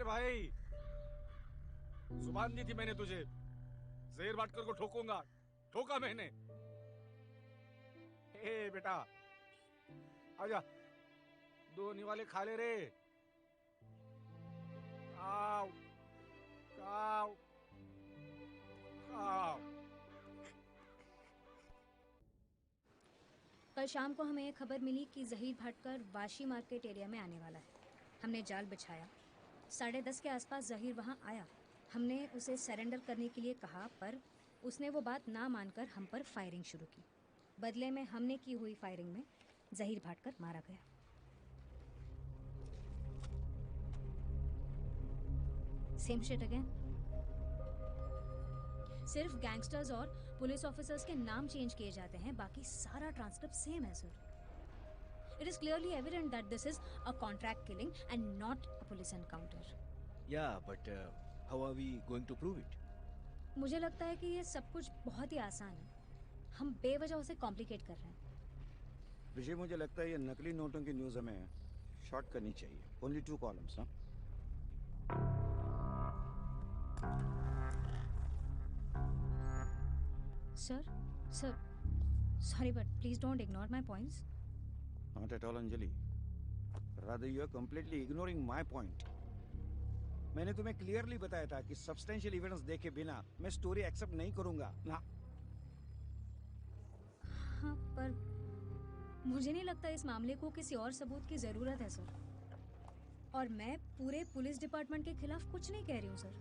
भाई, जुबान दी थी मैंने तुझे, जहीर भाटकर को ठोकूंगा, ठोका मैंने। ए बेटा आजा, दो निवाले खा ले रे। आओ आओ आओ। कल शाम को हमें एक खबर मिली कि जहीर भाटकर वाशी मार्केट एरिया में आने वाला है। हमने जाल बिछाया। 10:30 के आसपास जहीर वहां आया। हमने उसे सरेंडर करने के लिए कहा, पर उसने वो बात ना मानकर हम पर फायरिंग शुरू की। बदले में हमने की हुई फायरिंग में जहीर भाटकर मारा गया। Same shit again. सिर्फ गैंगस्टर्स और पुलिस ऑफिसर्स के नाम चेंज किए जाते हैं, बाकी सारा ट्रांसक्रिप्ट सेम है sir. It is clearly evident that this is a contract killing and not a police encounter. Yeah, but how are we going to prove it? मुझे लगता है कि ये सब कुछ बहुत ही आसान है। हम बेवजह उसे कॉम्प्लिकेट कर रहे हैं। विजय, मुझे लगता है ये नकली नोटों की न्यूज हमें शॉर्ट करनी चाहिए। ओनली 2 कॉलम्स ना। Sir sorry but please don't ignore my points. Not at all Anjali, rather you are completely ignoring my point. मैंने तुम्हें क्लियरली बताया था कि सब्सटेंशियल एविडेंस देखे बिना मैं स्टोरी एक्सेप्ट नहीं करूंगा ना। हाँ, पर मुझे नहीं लगता इस मामले को किसी और सबूत की जरूरत है सर। और मैं पूरे पुलिस डिपार्टमेंट के खिलाफ कुछ नहीं कह रही हूँ सर।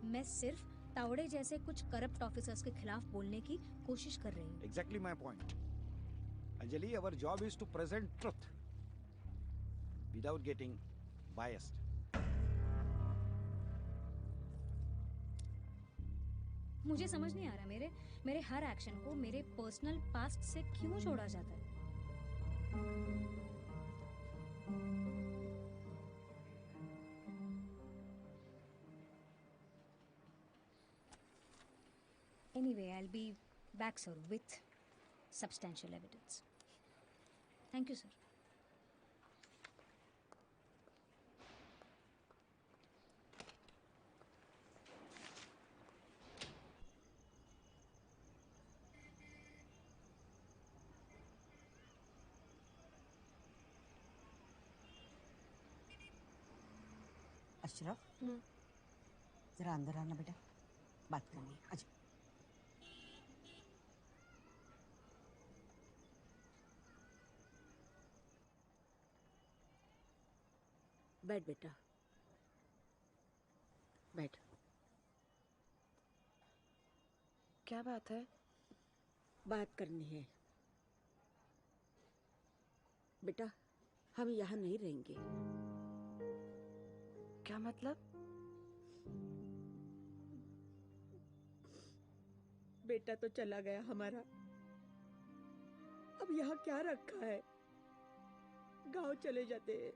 मैं सिर्फ तावड़े जैसे कुछ करप्ट ऑफिसर्स के खिलाफ बोलने की कोशिश कर रही हूँ। Exactly my point Anjali, our job is to present truth without getting biased. मुझे समझ नहीं आ रहा मेरे हर एक्शन को मेरे पर्सनल पास्ट से क्यों जोड़ा जाता है। Anyway, I'll be back, sir, with substantial evidence. Thank you, sir. Ashraf, जरा अंदर आना बेटा, बात करनी है। आजा। बैठ बेटा, बैठ। क्या बात है? बात करनी है बेटा। हम यहाँ नहीं रहेंगे। क्या मतलब? बेटा तो चला गया हमारा, अब यहाँ क्या रखा है? गांव चले जाते हैं।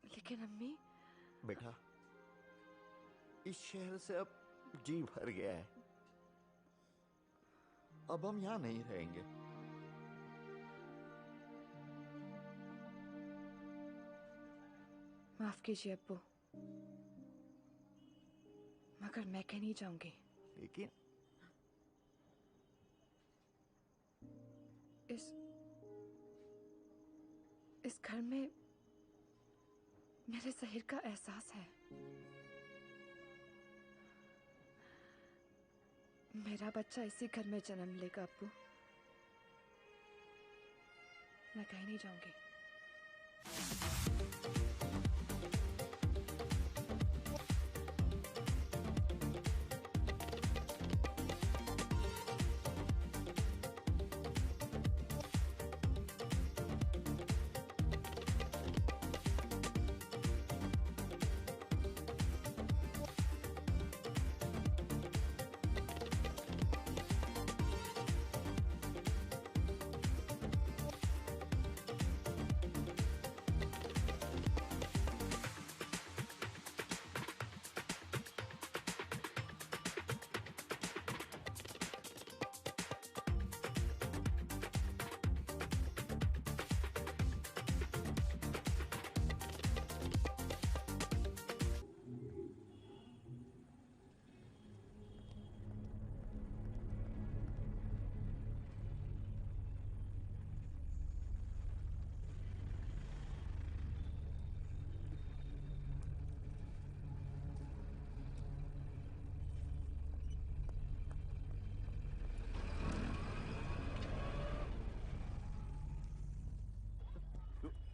लेकिन अम्मी, बेटा, इस शहर से अब जी भर गया है। अब हम यहाँ नहीं रहेंगे। माफ कीजिए अब्बू, मगर मैं कहीं नहीं जाऊंगी। लेकिन इस घर में मेरे जहीर का एहसास है। मेरा बच्चा इसी घर में जन्म लेगा अब्बू। मैं कहीं नहीं जाऊंगी।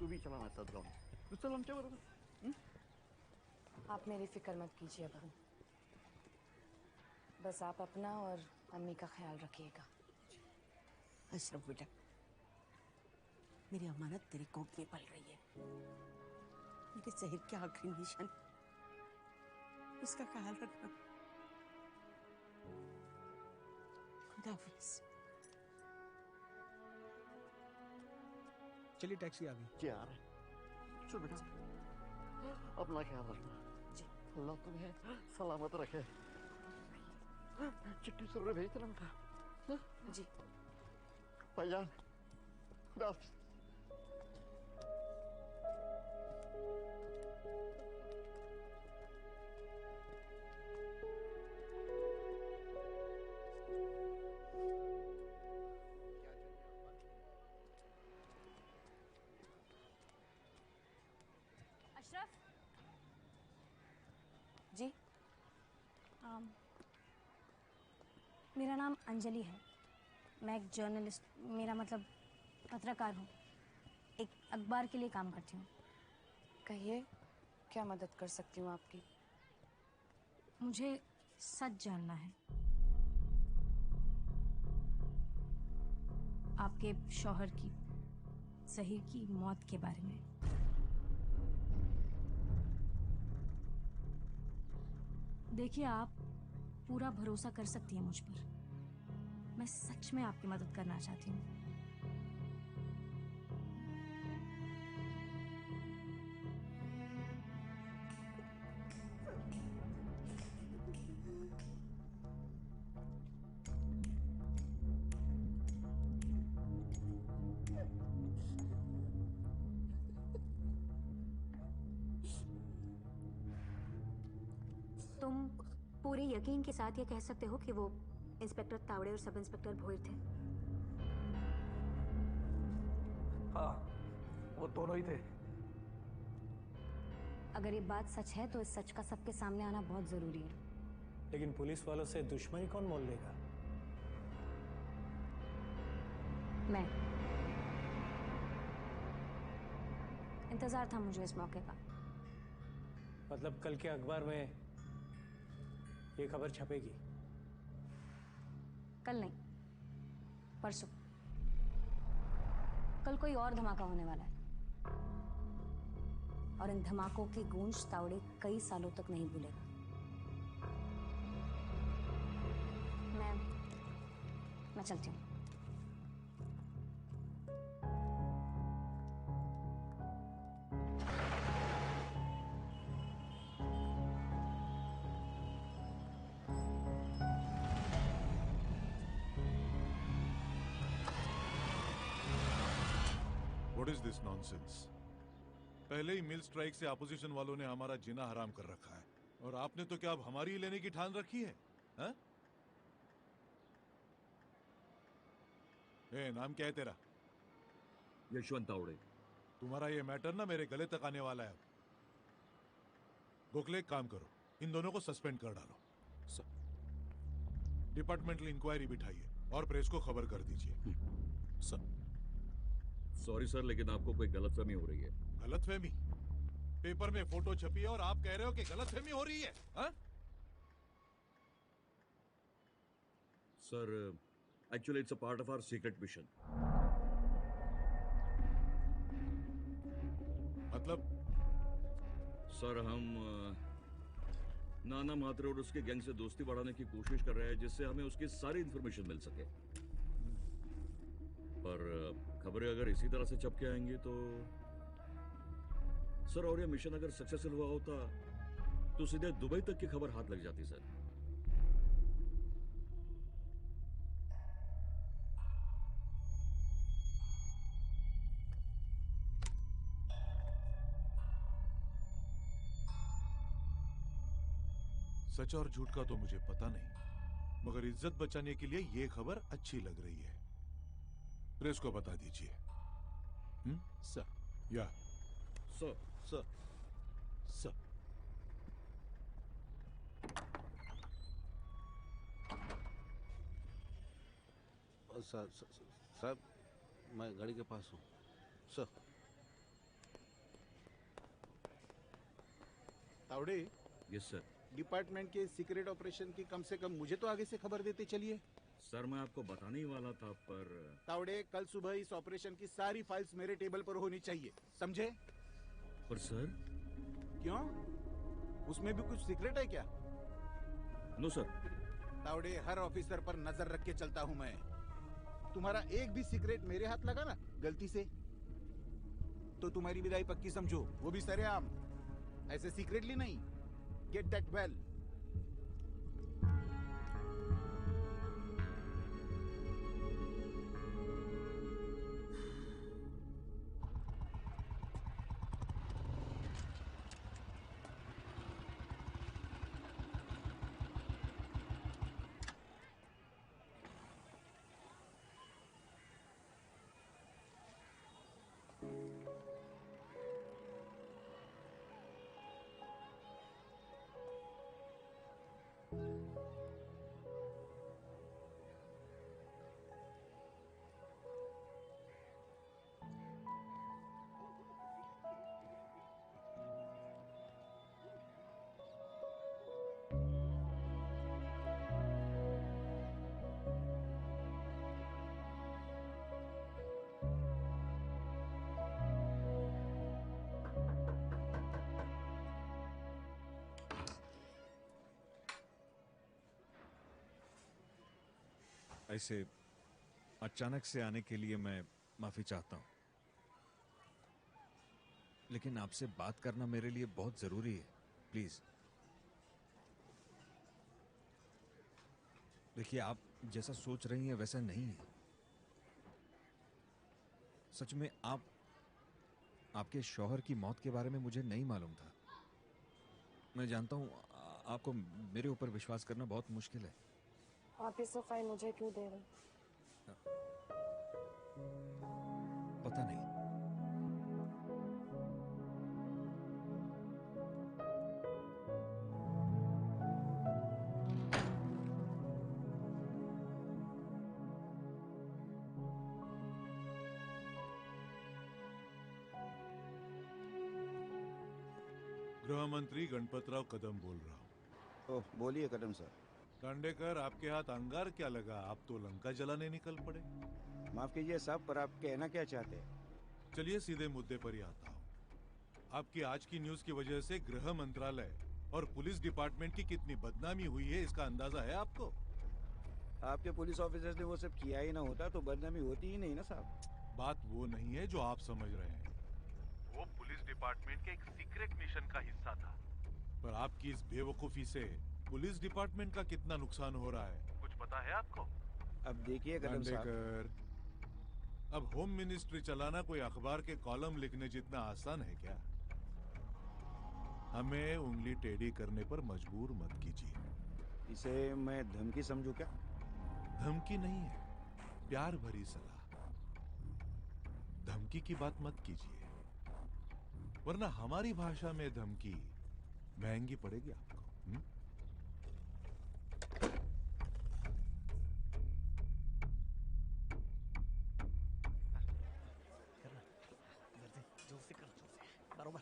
तू भी चला माझा जाऊन तू चल आमच्या बरोबर. आप मेरी फिक्र मत कीजिए बहू. बस आप अपना और अम्मी का ख्याल रखिएगा. अशरफ बेटा, मेरी अमानत तेरी कोख में पल रही है. मेरे जहीर की आखिरी निशान, उसका ख्याल रखना. खुदा हाफिज. चलिए टैक्सी आ गई. क्या यार चल बेटा अपना ख्याल रखना. अल्लाह तुम्हें सलामत रखे. चिट्ठी जरूर भेज देना बेटा. जी. भाईजान खुदा हाफिज. अशरफ. जी. मेरा नाम अंजलि है. मैं एक जर्नलिस्ट, मेरा मतलब पत्रकार हूँ. एक अखबार के लिए काम करती हूँ. कहिए क्या मदद कर सकती हूँ आपकी. मुझे सच जानना है आपके शौहर की, ज़हीर की मौत के बारे में. देखिए, आप पूरा भरोसा कर सकती हैं मुझ पर. मैं सच में आपकी मदद करना चाहती हूँ. तुम पूरे यकीन के साथ ये कह सकते हो कि वो इंस्पेक्टर तावड़े और सब इंस्पेक्टर भोईर थे? हाँ, वो दोनों ही थे. अगर ये बात सच है तो इस सच का सबके सामने आना बहुत जरूरी है. लेकिन पुलिस वालों से दुश्मनी कौन मोल लेगा? मैं. इंतजार था मुझे इस मौके का. मतलब कल के अखबार में ये खबर छपेगी? कल नहीं, परसों. कल कोई और धमाका होने वाला है और इन धमाकों की गूंज तावड़े कई सालों तक नहीं भूलेगा. मैं चलती हूँ. What is this nonsense? पहले ही मिल स्ट्राइक से अपोजिशन वालों ने हमारा जीना हराम कर रखा है और आपने तो क्या अब हमारी ही लेने की ठान रखी है? हा? नाम क्या है तेरा? यशवंत तावड़े. तुम्हारा ये मैटर ना मेरे गले तक आने वाला है. गोखले एक काम करो, इन दोनों को सस्पेंड कर डालो. डिपार्टमेंटल इंक्वायरी बिठाइए और प्रेस को खबर कर दीजिए. सॉरी सर, लेकिन आपको कोई गलतफहमी हो रही है. गलतफहमी? पेपर में फोटो छपी है और आप कह रहे हो कि गलतफहमी हो रही है? हा? Sir, actually it's a part of our secret mission. मतलब? सर, हम नाना मात्रे और उसके गैंग से दोस्ती बढ़ाने की कोशिश कर रहे हैं जिससे हमें उसकी सारी इंफॉर्मेशन मिल सके. पर खबरें अगर इसी तरह से छप के आएंगी तो सर, और ये मिशन अगर सक्सेसफुल हुआ होता तो सीधे दुबई तक की खबर हाथ लग जाती सर. सच और झूठ का तो मुझे पता नहीं, मगर इज्जत बचाने के लिए ये खबर अच्छी लग रही है. प्रेस को बता दीजिए. सर. या सर. सर. सर. सर, मैं गाड़ी के पास हूँ. Sir. Tawde, yes sir. Department के सीक्रेट ऑपरेशन की कम से कम मुझे तो आगे से खबर देते चलिए। सर मैं आपको बताने ही वाला था पर तावड़े, कल सुबह इस ऑपरेशन की सारी फाइल्स मेरे टेबल पर होनी चाहिए, समझे? पर सर। क्यों? उसमें भी कुछ सीक्रेट है क्या? No sir. तावड़े, हर ऑफिसर पर नजर रख के चलता हूं मैं। तुम्हारा एक भी सीक्रेट मेरे हाथ लगा ना गलती से, तो तुम्हारी विदाई पक्की समझो, वो भी सरेआम, ऐसे सीक्रेटली नहीं। Get that well. ऐसे अचानक से आने के लिए मैं माफी चाहता हूं, लेकिन आपसे बात करना मेरे लिए बहुत जरूरी है। प्लीज देखिए, आप जैसा सोच रही हैं वैसा नहीं है। सच में आपके शौहर की मौत के बारे में मुझे नहीं मालूम था। मैं जानता हूं आपको मेरे ऊपर विश्वास करना बहुत मुश्किल है। आप ये सफाई मुझे क्यों दे रहे? पता नहीं। गृह मंत्री गणपतराव कदम बोल रहा हूँ। ओह, बोलिए कदम सर। दांडेकर, आपके हाथ अंगार क्या लगा? आप तो लंका जलाने निकल पड़े। माफ कीजिए साहब, पर आप कहना क्या चाहते हैं? चलिए सीधे मुद्दे पर ही आता हूँ। आपकी आज की न्यूज की वजह से गृह मंत्रालय और पुलिस डिपार्टमेंट की कितनी बदनामी हुई है, इसका अंदाजा है आपको? आपके पुलिस ऑफिसर्स ने वो सब किया ही ना होता तो बदनामी होती ही नहीं ना साहब। बात वो नहीं है जो आप समझ रहे हैं। वो पुलिस डिपार्टमेंट के एक सीक्रेट मिशन का हिस्सा था। पर आपकी इस बेवकूफी से पुलिस डिपार्टमेंट का कितना नुकसान हो रहा है, कुछ पता है आपको? अब देखिए कदम साहब, अब होम मिनिस्ट्री चलाना कोई अखबार के कॉलम लिखने जितना आसान है क्या? हमें उंगली टेढ़ी करने पर मजबूर मत कीजिए। इसे मैं धमकी समझूं क्या? धमकी नहीं है, प्यार भरी सलाह। धमकी की बात मत कीजिए, वरना हमारी भाषा में धमकी महंगी पड़ेगी आपको। जोर से कर, बरोबर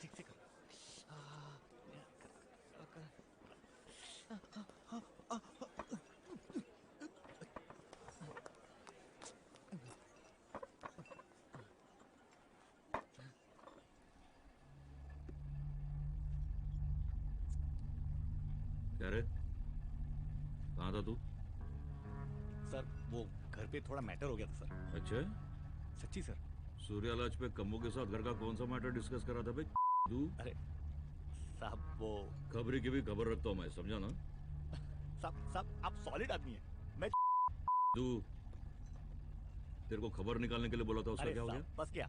ठीक से कर। क्या रे, कहाँ था तू? सर वो घर पे थोड़ा मैटर हो गया था सर। अच्छा, सच्ची सर। सूर्यालाज पे कम्मो के साथ घर का कौन सा मैटर डिस्कस करा था बे? तू? अरे साहब वो खबरी की भी खबर रखता हूँ मैं, समझा ना? साहब आप सॉलिड आदमी हैं। मैं तू, तेरे को खबर निकालने के लिए बोला था, उसका क्या हो गया? बस क्या,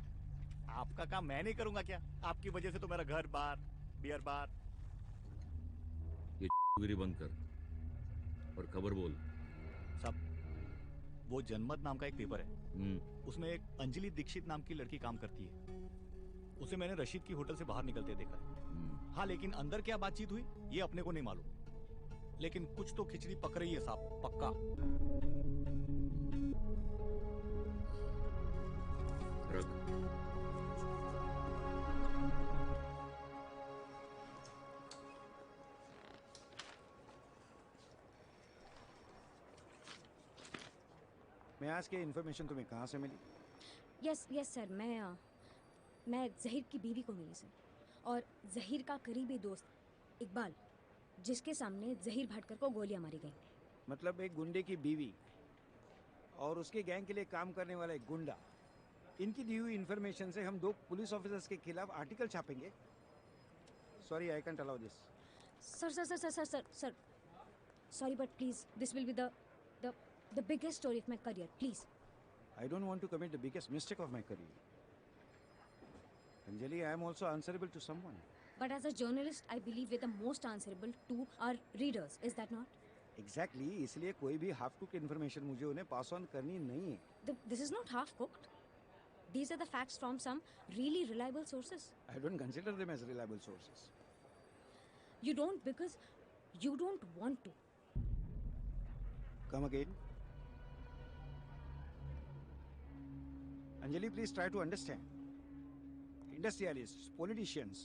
आपका काम मैं नहीं करूंगा क्या? आपकी वजह से तो मेरा घर बार, बियर बार। ये गिरी बंद कर और खबर बोल। साहब वो जनमत नाम का एक पेपर है, उसमें एक अंजलि दीक्षित नाम की लड़की काम करती है। उसे मैंने रशीद की होटल से बाहर निकलते देखा है। हाँ, लेकिन अंदर क्या बातचीत हुई ये अपने को नहीं मालूम, लेकिन कुछ तो खिचड़ी पक रही है साहब, पक्का। रख। मैं आज के इन्फॉर्मेशन तुम्हें कहाँ से मिली? यस यस सर, मैं जहीर की बीवी को मिली सर, और जहीर का करीबी दोस्त इकबाल, जिसके सामने जहीर भाटकर को गोलियां मारी गई। मतलब एक गुंडे की बीवी और उसके गैंग के लिए काम करने वाला एक गुंडा, इनकी दी हुई इन्फॉर्मेशन से हम 2 पुलिस ऑफिसर्स के खिलाफ आर्टिकल छापेंगे? Sorry, I can't allow this. Sir sir sir sir sir sir sir sorry but please, this will be the biggest story of my career, please. I don't want to commit the biggest mistake of my career. Anjali, I am also answerable to someone. But as a journalist, I believe we're the most answerable to our readers. Is that not? Exactly. इसलिए कोई भी half cooked information मुझे उन्हें pass on करनी नहीं है. This is not half cooked. These are the facts from some really reliable sources. I don't consider them as reliable sources. You don't because you don't want to. Come again. Anjali, please try to understand. Industrialists, politicians,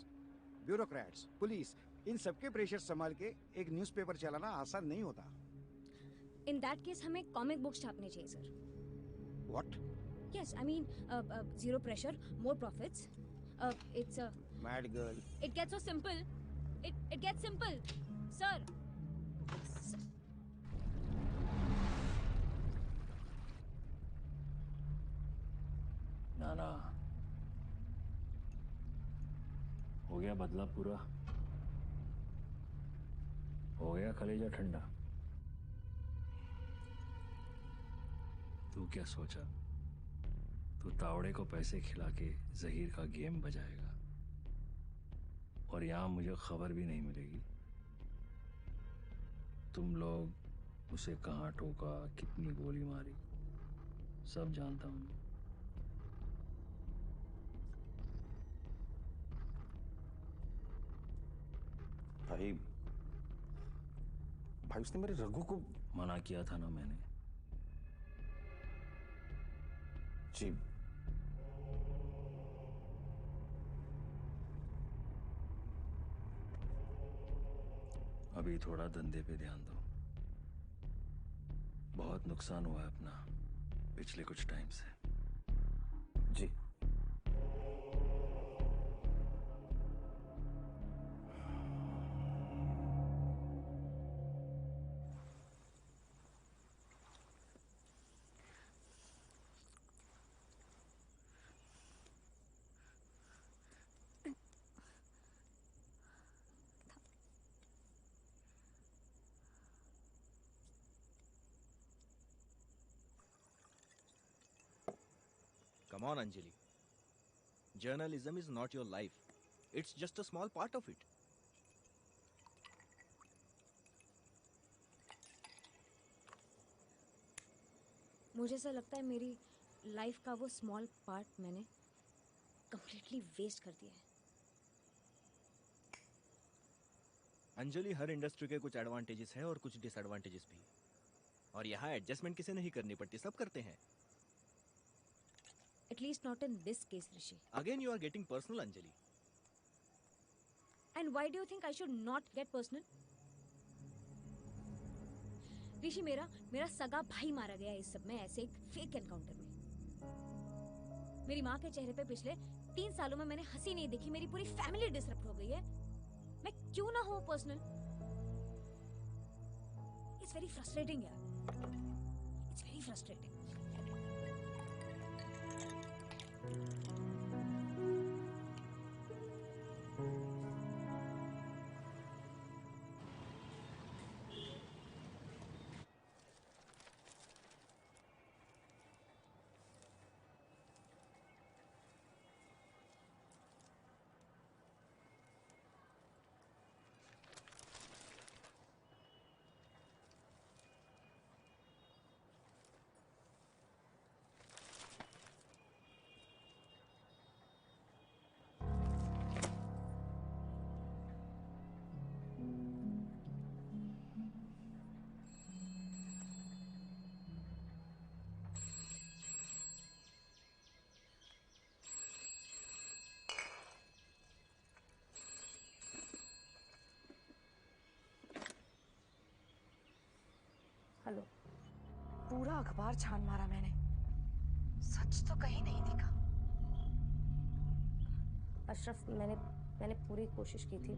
bureaucrats, police, इन सबके pressure संभाल के एक newspaper चलाना आसान नहीं होता. In that case, हमें comic books छापने चाहिए, sir. What? Yes, I mean, zero pressure, more profits. It's a... Mad girl. It gets so simple. It gets simple, sir. ना हो गया बदला पूरा, हो गया कलेजा ठंडा। तू क्या सोचा, तू तावड़े को पैसे खिला के जहीर का गेम बजाएगा और यहां मुझे खबर भी नहीं मिलेगी? तुम लोग उसे कहां ठोका, कितनी गोली मारी, सब जानता हूं। भाई उसने मेरे रघु को मना किया था ना मैंने। जी अभी थोड़ा धंधे पे ध्यान दो, बहुत नुकसान हुआ है अपना पिछले कुछ टाइम से। जी Come on, Anjali. Journalism is not your life. It's just a small part of it. मुझे ऐसा लगता है मेरी लाइफ का वो स्मॉल पार्ट मैंने कंप्लीटली वेस्ट कर दिया है। अंजलि, हर इंडस्ट्री के कुछ एडवांटेजेस हैं और कुछ डिसएडवांटेजेस भी, और यहाँ एडजस्टमेंट किसे नहीं करनी पड़ती, सब करते हैं। At least not in this case, Rishi. Again, you are getting personal, Anjali. And why do you think I should not get personal? ऋषि, मेरा सगा भाई मारा गया इस सब में, ऐसे एक फेक एनकाउंटर में। मेरी माँ के चेहरे पे पिछले 3 सालों में मैंने हंसी नहीं देखी, मेरी पूरी फैमिली डिसरप्ट हो गई है। मैं क्यों ना हूँ पर्सनल? इट्स वेरी फ्रस्ट्रेटिंग यार, इट्स वेरी फ्रस्ट्रेटिंग। पूरा अखबार छान मारा मैंने, सच तो कहीं नहीं दिखा। अशरफ, मैंने पूरी कोशिश की थी।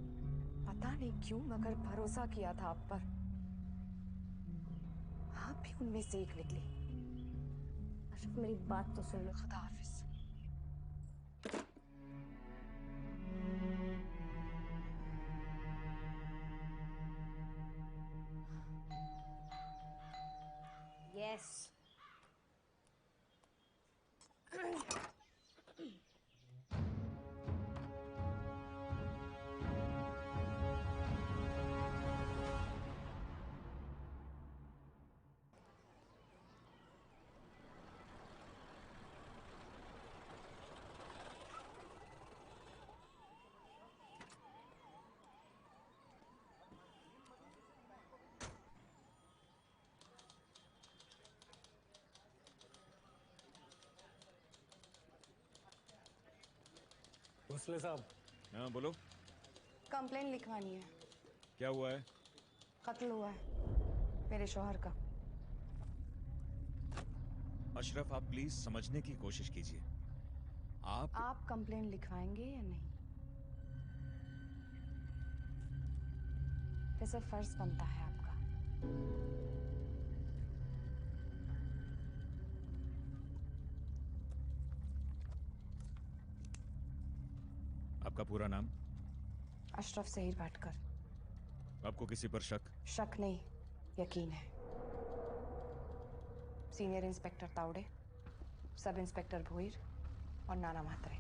पता नहीं क्यों मगर भरोसा किया था आप पर। आप भी उनमें से एक निकले। अशरफ, मेरी बात तो सुन लो। खुदा हाफिज। यस। भोसले साहब। हाँ बोलो। कंप्लेन लिखवानी है। क्या हुआ है? कत्ल हुआ है मेरे शौहर का। अशरफ, आप प्लीज समझने की कोशिश कीजिए। आप कंप्लेन लिखवाएंगे या नहीं? जैसे फर्ज बनता है आपका। आपका पूरा नाम? अशरफ ज़हीर भाटकर। आपको किसी पर शक? शक नहीं, यकीन है। Senior inspector Tawde, sub inspector Bhoir और नाना म्हात्रे।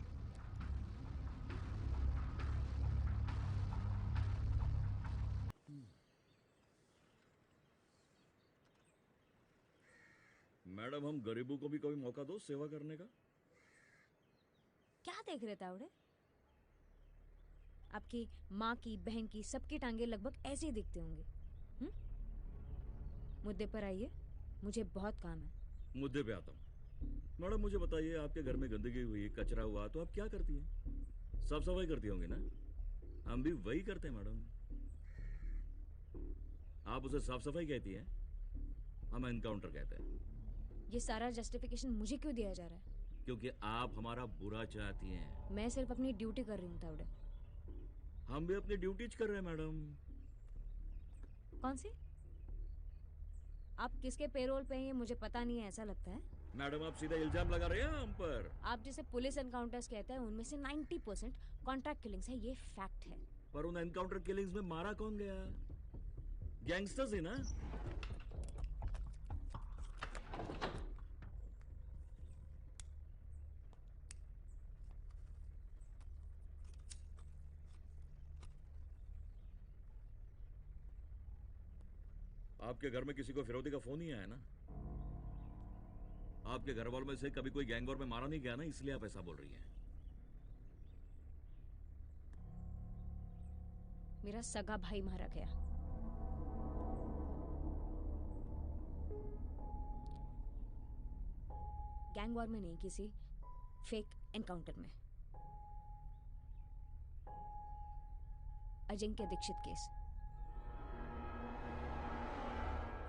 मैडम, हम गरीबों को भी कभी मौका दो सेवा करने का। क्या देख रहे तावड़े? आपकी माँ की, बहन की, सबकी टांगे लगभग ऐसे ही दिखते होंगे। मुद्दे पर आइए, मुझे बहुत काम है। मुद्दे पे आता हूँ। मैडम मुझे बताइए, आपके घर में गंदगी हुई, कचरा हुआ तो आप क्या करती हैं? साफ सफाई करती होंगी ना? हम भी वही करते हैं मैडम। आप उसे साफ सफाई कहती हैं, हम एनकाउंटर कहते हैं। ये सारा जस्टिफिकेशन मुझे क्यों दिया जा रहा है? क्योंकि आप हमारा बुरा चाहती हैं। मैं सिर्फ अपनी ड्यूटी कर रही हूँ तावड़े। हम भी अपनी ड्यूटीज कर रहे हैं मैडम। कौन सी? आप किसके पेरोल पे हैं ये मुझे पता नहीं है, ऐसा लगता है। मैडम, आप सीधा इल्जाम लगा रहे हैं हम पर। आप जिसे पुलिस एनकाउंटर्स कहते हैं उनमें से 90% कॉन्ट्रैक्ट किलिंग्स है, ये फैक्ट है। पर उन एनकाउंटर किलिंग्स में मारा कौन गया? गैंगस्टर्स ही ना? आपके घर में किसी को फिरौती का फोन ही आया ना? आपके घर वालों में से कभी कोई गैंग वॉर में मारा नहीं गया ना, इसलिए आप ऐसा बोल रही हैं। मेरा सगा भाई मारा गया। गैंग वॉर में नहीं, किसी फेक एनकाउंटर में। अजिंक्य दीक्षित केस।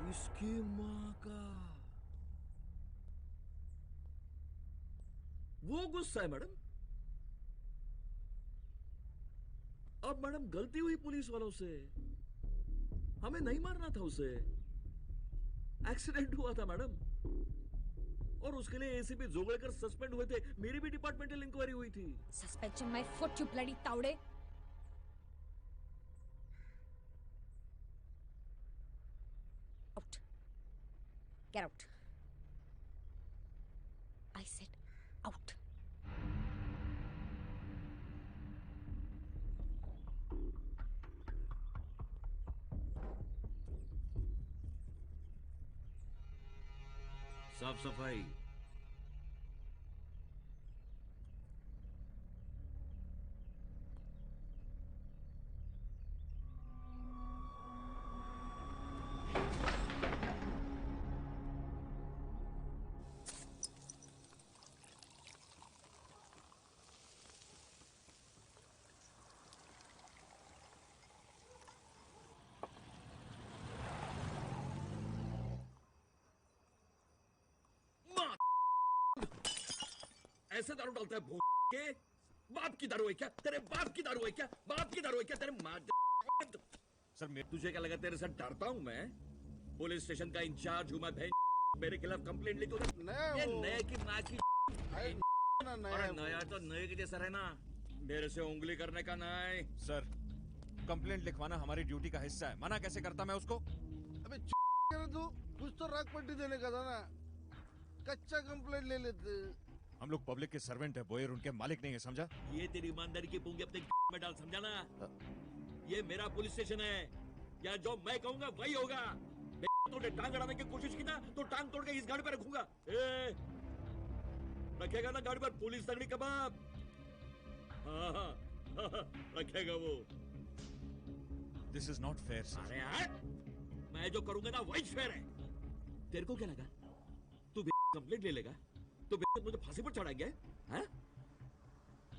इसकी माँ का वो गुस्सा है मैडम। अब मैडम गलती हुई पुलिस वालों से, हमें नहीं मारना था उसे। एक्सीडेंट हुआ था मैडम, और उसके लिए एसीपी जोगड़ेकर सस्पेंड हुए थे। मेरी भी डिपार्टमेंटल इंक्वायरी हुई थी। Suspension my foot, you bloody Tawde. Out, get out. I said out. साफ सफाई। ऐसे दारू डालता है भूत के? बाप की दारू है क्या? तेरे बाप की दारू है क्या? बाप की दारू है क्या? तेरे माँ सर तुझे क्या लगा तेरे साथ डरता हूँ मैं? पुलिस स्टेशन का इंचार्ज हूँ मैं। मेरे खिलाफ कंप्लेंट लिख दो। ये नए की माँ की अरे नया तो नए के जैसा रहना। मेरे से उंगली करने का नहीं। सर कंप्लेंट लिखवाना हमारी ड्यूटी का हिस्सा है, मना कैसे करता मैं उसको? अबे तू कुछ तो राग पट्टी देने का था ना, कच्चा कंप्लेंट ले लेते। हम लोग पब्लिक के सर्वेंट है, बोयर उनके मालिक नहीं है, समझा? ये तेरी ईमानदारी की पूंगी अपने में डाल, समझा ना? ये मेरा पुलिस स्टेशन है, या जो मैं कहूंगा वही होगा। तूने टांग अड़ाने की कोशिश की ना तो टांग तोड़ के इस गाड़ी पर रखूंगा। रखेगा ना गाड़ी पर पुलिस तगड़ी कबाब? हाँ, रखेगा वो। This is not fair sir. अरे यार, मैं जो करूंगा ना वही फेयर है। तेरे को क्या लगा तू कंप्लेंट ले लेगा तो मुझे फांसी पर चढ़ाएंगे? हाँ?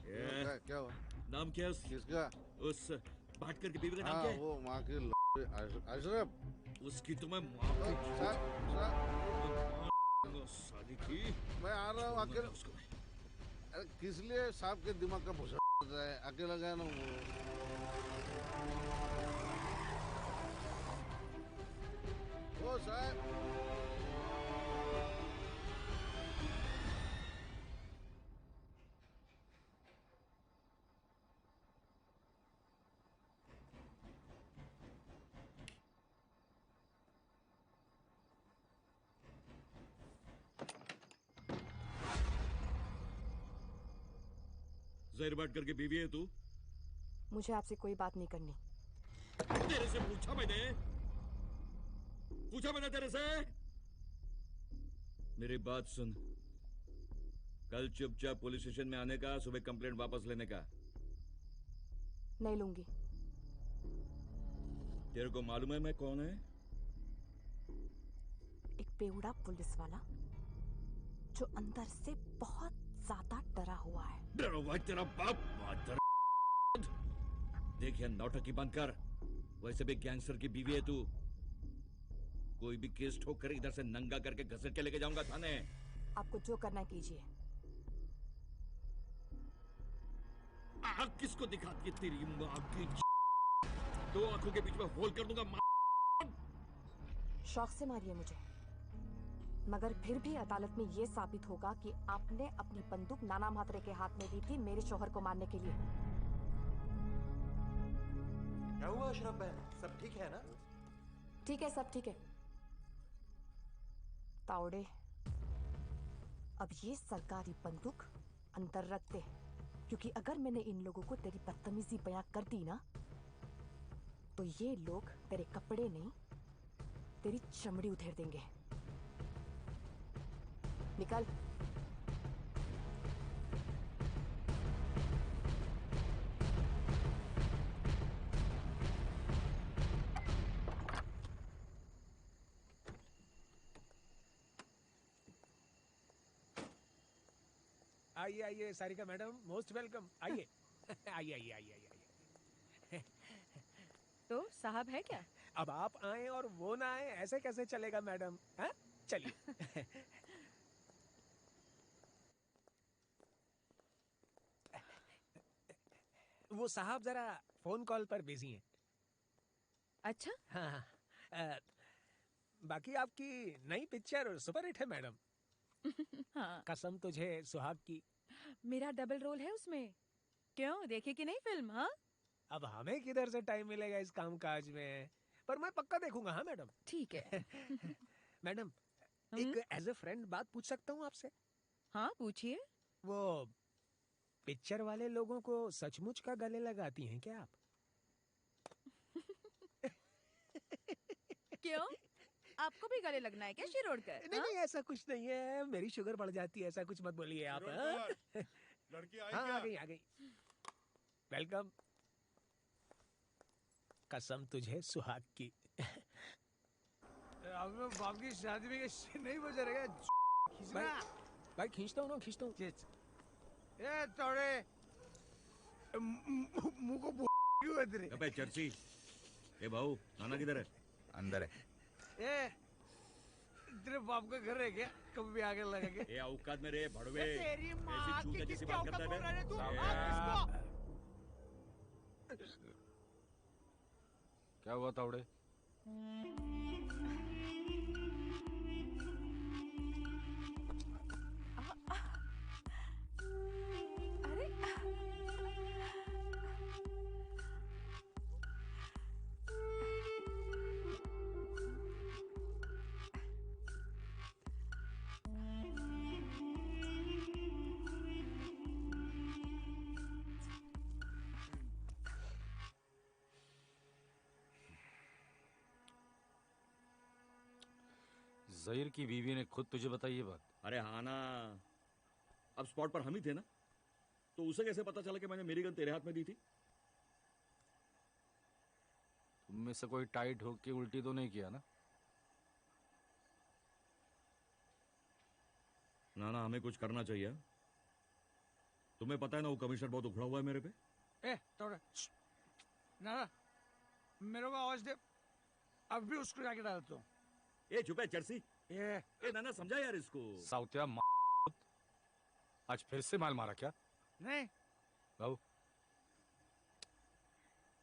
क्या हुआ? नाम क्या है किसका? उस भाटकर की बीवी का नाम क्या है? वो माँ की अशरफ। उसकी तो मैं माँ शादी की। मैं आ रहा हूँ अकेले। अरे किस लिए सांप के दिमाग का भूसा है? अकेला गया ना वो साहब। जहर भाटकर की बीवी है तू? मुझे आपसे कोई बात नहीं करनी। तेरे से पूछा मैंने तेरे से। मेरी बात सुन, कल चुपचाप पुलिस स्टेशन में आने का, सुबह कंप्लेंट वापस लेने का। नहीं लूंगी। तेरे को मालूम है मैं कौन है? एक बेवड़ा पुलिस वाला जो अंदर से बहुत ज्यादा डरा हुआ है। डरा हुआ है तेरा बाप। मादर। देखिए नौटंकी बंद कर। वैसे भी गैंगस्टर की बीवी है तू। कोई भी केस ठोक कर इधर से नंगा करके घसीट के लेके जाऊंगा थाने। आपको जो करना है कीजिए। आग किसको दिखाती है तेरी माँ की? दो आंखों के बीच में होल कर दूंगा। शौक से मारिए मुझे, मगर फिर भी अदालत में यह साबित होगा कि आपने अपनी बंदूक नाना म्हात्रे के हाथ में दी थी मेरे शौहर को मारने के लिए। क्या हुआ अशरफ बहन, सब ठीक है ना? ठीक है, सब ठीक है। तावड़े, अब ये सरकारी बंदूक अंदर रख दे, क्योंकि अगर मैंने इन लोगों को तेरी बदतमीजी बयां कर दी ना तो ये लोग तेरे कपड़े नहीं तेरी चमड़ी उधेड़ देंगे। निकल। आइए आइए सारिका मैडम, मोस्ट वेलकम। आइए आइए आइए आइए आइए। तो साहब है क्या? अब आप आए और वो ना आए, ऐसे कैसे चलेगा मैडम? हाँ चलिए। वो साहब जरा फोन कॉल पर बिजी हैं। अच्छा। हाँ, बाकी आपकी नई पिक्चर सुपर हिट है मैडम। हाँ। कसम तुझे सुहाग की। मेरा डबल रोल है उसमें। क्यों, देखे कि नहीं फिल्म? हाँ, अब हमें किधर से टाइम मिलेगा इस कामकाज में, पर मैं पक्का देखूंगा। हाँ मैडम। ठीक है। मैडम, एक एज ए फ्रेंड बात पूछ सकता हूँ आपसे? हाँ पूछिए। वो पिक्चर वाले लोगों को सचमुच का गले लगाती हैं क्या आप? क्यों, आपको भी गले लगना है क्या शिरोडकर? नहीं नहीं, ऐसा कुछ नहीं है, मेरी शुगर बढ़ जाती है, ऐसा कुछ मत बोलिए आप। लड़की आई हाँ क्या? आ गई आ गई। वेलकम। कसम तुझे सुहाग की। अब बाप की शादी में नहीं बजा रहेगा। भाई खींचता हूँ ना, खींचता हूँ। ए तोड़े मुंह को क्यों है तेरे? अबे चर्ची। ए भाऊ, नाना किधर है? अंदर है। ए तेरे बाप का घर है क्या? कभी भी आगे लगेंगे। ए औकात में रे भड़वे। तेरी माँ ऐसी की चूतिया जैसी किसके बात औकात करता है बोल रहा है तू? बे? क्या हुआ तावड़े? जहीर की बीवी ने खुद तुझे बताई ये बात? अरे हाँ ना, अब स्पॉट पर हम ही थे ना, तो उसे कैसे पता चला कि मैंने मेरी गन तेरे हाथ में दी थी? तुम में से कोई टाइट होके के उल्टी तो नहीं किया ना? ना ना, हमें कुछ करना चाहिए। तुम्हें पता है ना, वो कमिश्नर बहुत उखड़ा हुआ है मेरे पे। तोड़े ना मेरे को आवाज दे, अब भी उसको जाके डालता हूँ। ए चुप है चर्सी। ए नाना समझा यार इसको। साउथिया आज फिर से माल मारा क्या? नहीं बाबू,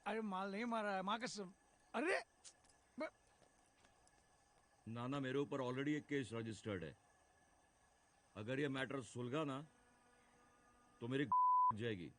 अरे माल नहीं मारा है, माँ कसम। अरे नाना, मेरे ऊपर ऑलरेडी एक केस रजिस्टर्ड है। अगर ये मैटर सुलगा ना तो मेरी जाएगी।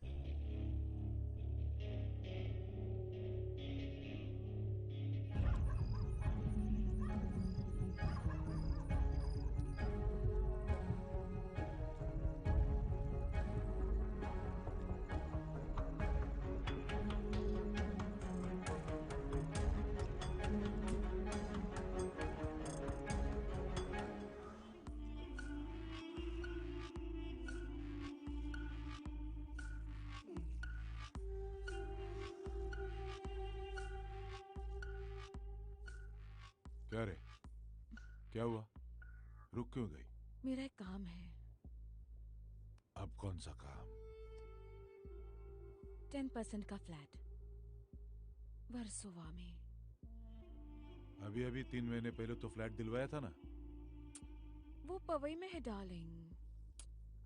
क्या रे, क्या हुआ? रुक क्यों गई? मेरा एक काम है। अब कौन सा काम? 10% का फ्लैट वर्सोवा में। अभी अभी 3 महीने पहले तो फ्लैट दिलवाया था ना। वो पवई में है डार्लिंग।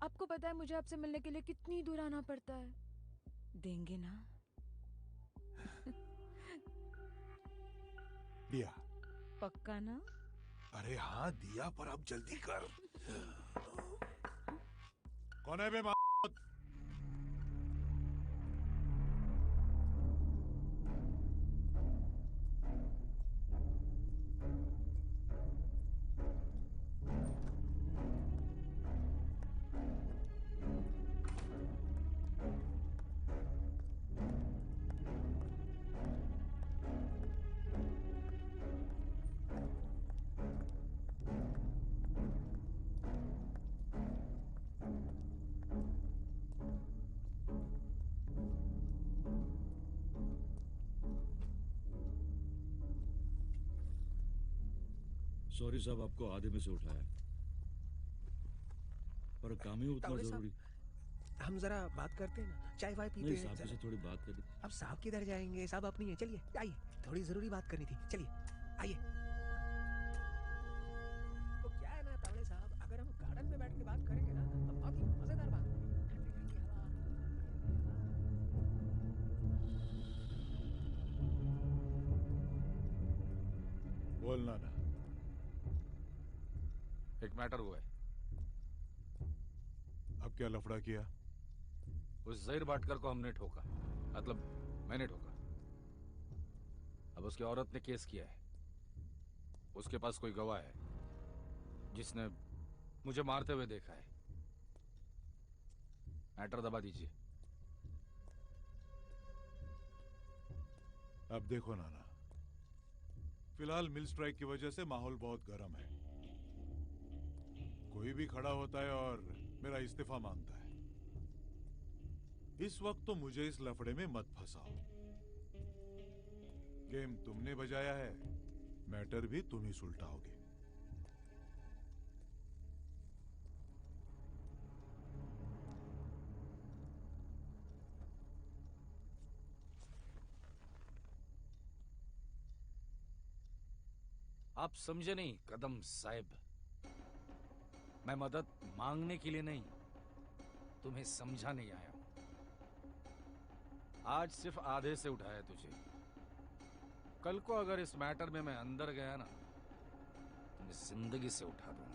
आपको पता है मुझे आपसे मिलने के लिए कितनी दूर आना पड़ता है। देंगे ना? दिया। पक्का ना? अरे हाँ दिया, पर अब जल्दी कर। कौन है बे? सॉरी साहब, आपको आधे में से उठाया, पर काम ही उतना तावड़े साहब, जरूरी। हम जरा बात करते हैं ना, चाय वाय पीते नहीं, हैं। साहब से थोड़ी बात करनी। अब साहब किधर जाएंगे? साहब अपनी है, चलिए आइए, थोड़ी जरूरी बात करनी थी, चलिए आइए। तो क्या है ना तावड़े साहब, अगर हम गार्डन में बैठ के बात करेंगे ना तो बहुत ही मजेदार बात होगी। बोलना ना। एक मैटर हुआ है। अब क्या लफड़ा किया? उस जहीर भाटकर को हमने ठोका, मतलब मैंने ठोका। अब उसकी औरत ने केस किया है। उसके पास कोई गवाह है जिसने मुझे मारते हुए देखा है। मैटर दबा दीजिए। अब देखो नाना, फिलहाल मिल स्ट्राइक की वजह से माहौल बहुत गर्म है। कोई भी खड़ा होता है और मेरा इस्तीफा मांगता है। इस वक्त तो मुझे इस लफड़े में मत फंसाओ। गेम तुमने बजाया है, मैटर भी तुम ही सुलटाओगे। आप समझे नहीं कदम साहब। मैं मदद मांगने के लिए नहीं, तुम्हें समझाने आया हूं। आज सिर्फ आधे से उठाया तुझे, कल को अगर इस मैटर में मैं अंदर गया ना, तो मैं जिंदगी से उठा दूंगा।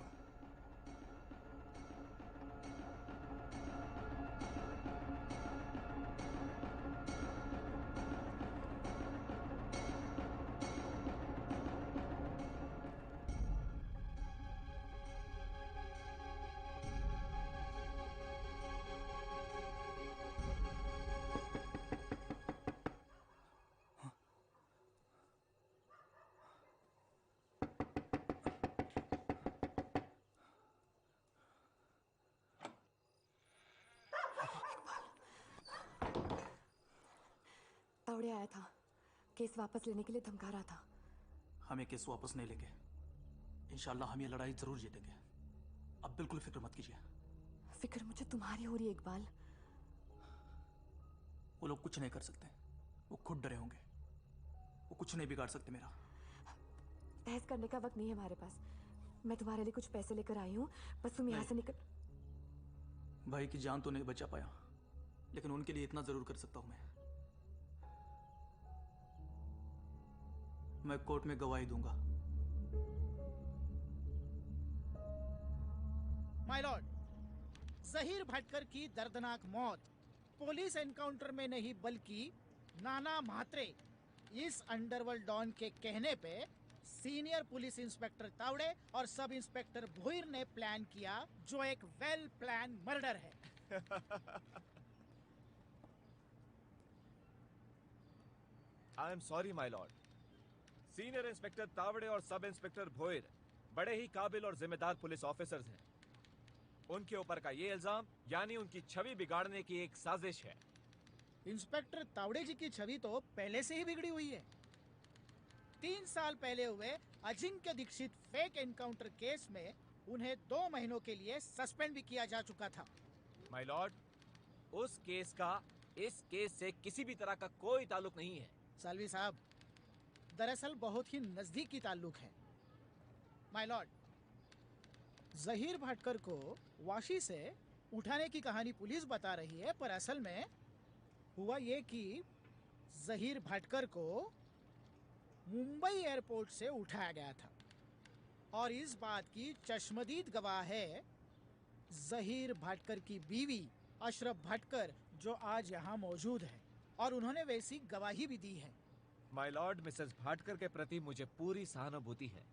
तावड़े आया था, केस वापस लेने के लिए धमका रहा था। हमें केस वापस नहीं लेंगे, इंशाल्लाह हम ये लड़ाई जरूर जीतेंगे। अब बिल्कुल फिक्र मत कीजिए। फिक्र मुझे तुम्हारी हो रही है इकबाल। वो लोग कुछ नहीं कर सकते, वो खुद डरे होंगे। वो कुछ नहीं बिगाड़ सकते मेरा। बहस करने का वक्त नहीं है हमारे पास। मैं तुम्हारे लिए कुछ पैसे लेकर आई हूँ, बस तुम यहाँ से निकल। भाई की जान तो नहीं बचा पाया, लेकिन उनके लिए इतना जरूर कर सकता हूँ मैं कोर्ट में गवाही दूंगा। माय लॉर्ड, जहीर भटकर की दर्दनाक मौत पुलिस एनकाउंटर में नहीं बल्कि नाना म्हात्रे इस अंडरवर्ल्ड डॉन के कहने पे सीनियर पुलिस इंस्पेक्टर तावड़े और सब इंस्पेक्टर भोईर ने प्लान किया, जो एक वेल प्लान मर्डर है। I am sorry my Lord. Senior inspector Tawde और सब इंस्पेक्टर भोईर बड़े ही काबिल और जिम्मेदार पुलिस ऑफिसर्स हैं। उनके ऊपर का ये इल्जाम यानी उनकी छवि बिगाड़ने की एक साजिश है। इंस्पेक्टर तावड़े जी की छवि तो पहले से ही बिगड़ी हुई है। 3 साल पहले हुए Ajinkya Dixit fake encounter case में उन्हें 2 महीनों के लिए सस्पेंड भी किया जा चुका था। माय लॉर्ड, उस केस का इस केस से किसी भी तरह का कोई ताल्लुक नहीं है। सालवी साहब, दरअसल बहुत ही नजदीकी ताल्लुक है। माय लॉर्ड, जहीर भटकर को वाशी से उठाने की कहानी पुलिस बता रही है, पर असल में हुआ ये कि जहीर भटकर को मुंबई एयरपोर्ट से उठाया गया था और इस बात की चश्मदीद गवाह है जहीर भटकर की बीवी अशरफ भटकर, जो आज यहाँ मौजूद है और उन्होंने वैसी गवाही भी दी है। माय लॉर्ड, मिसेस भाटकर के प्रति मुझे पूरी सहानुभूति है,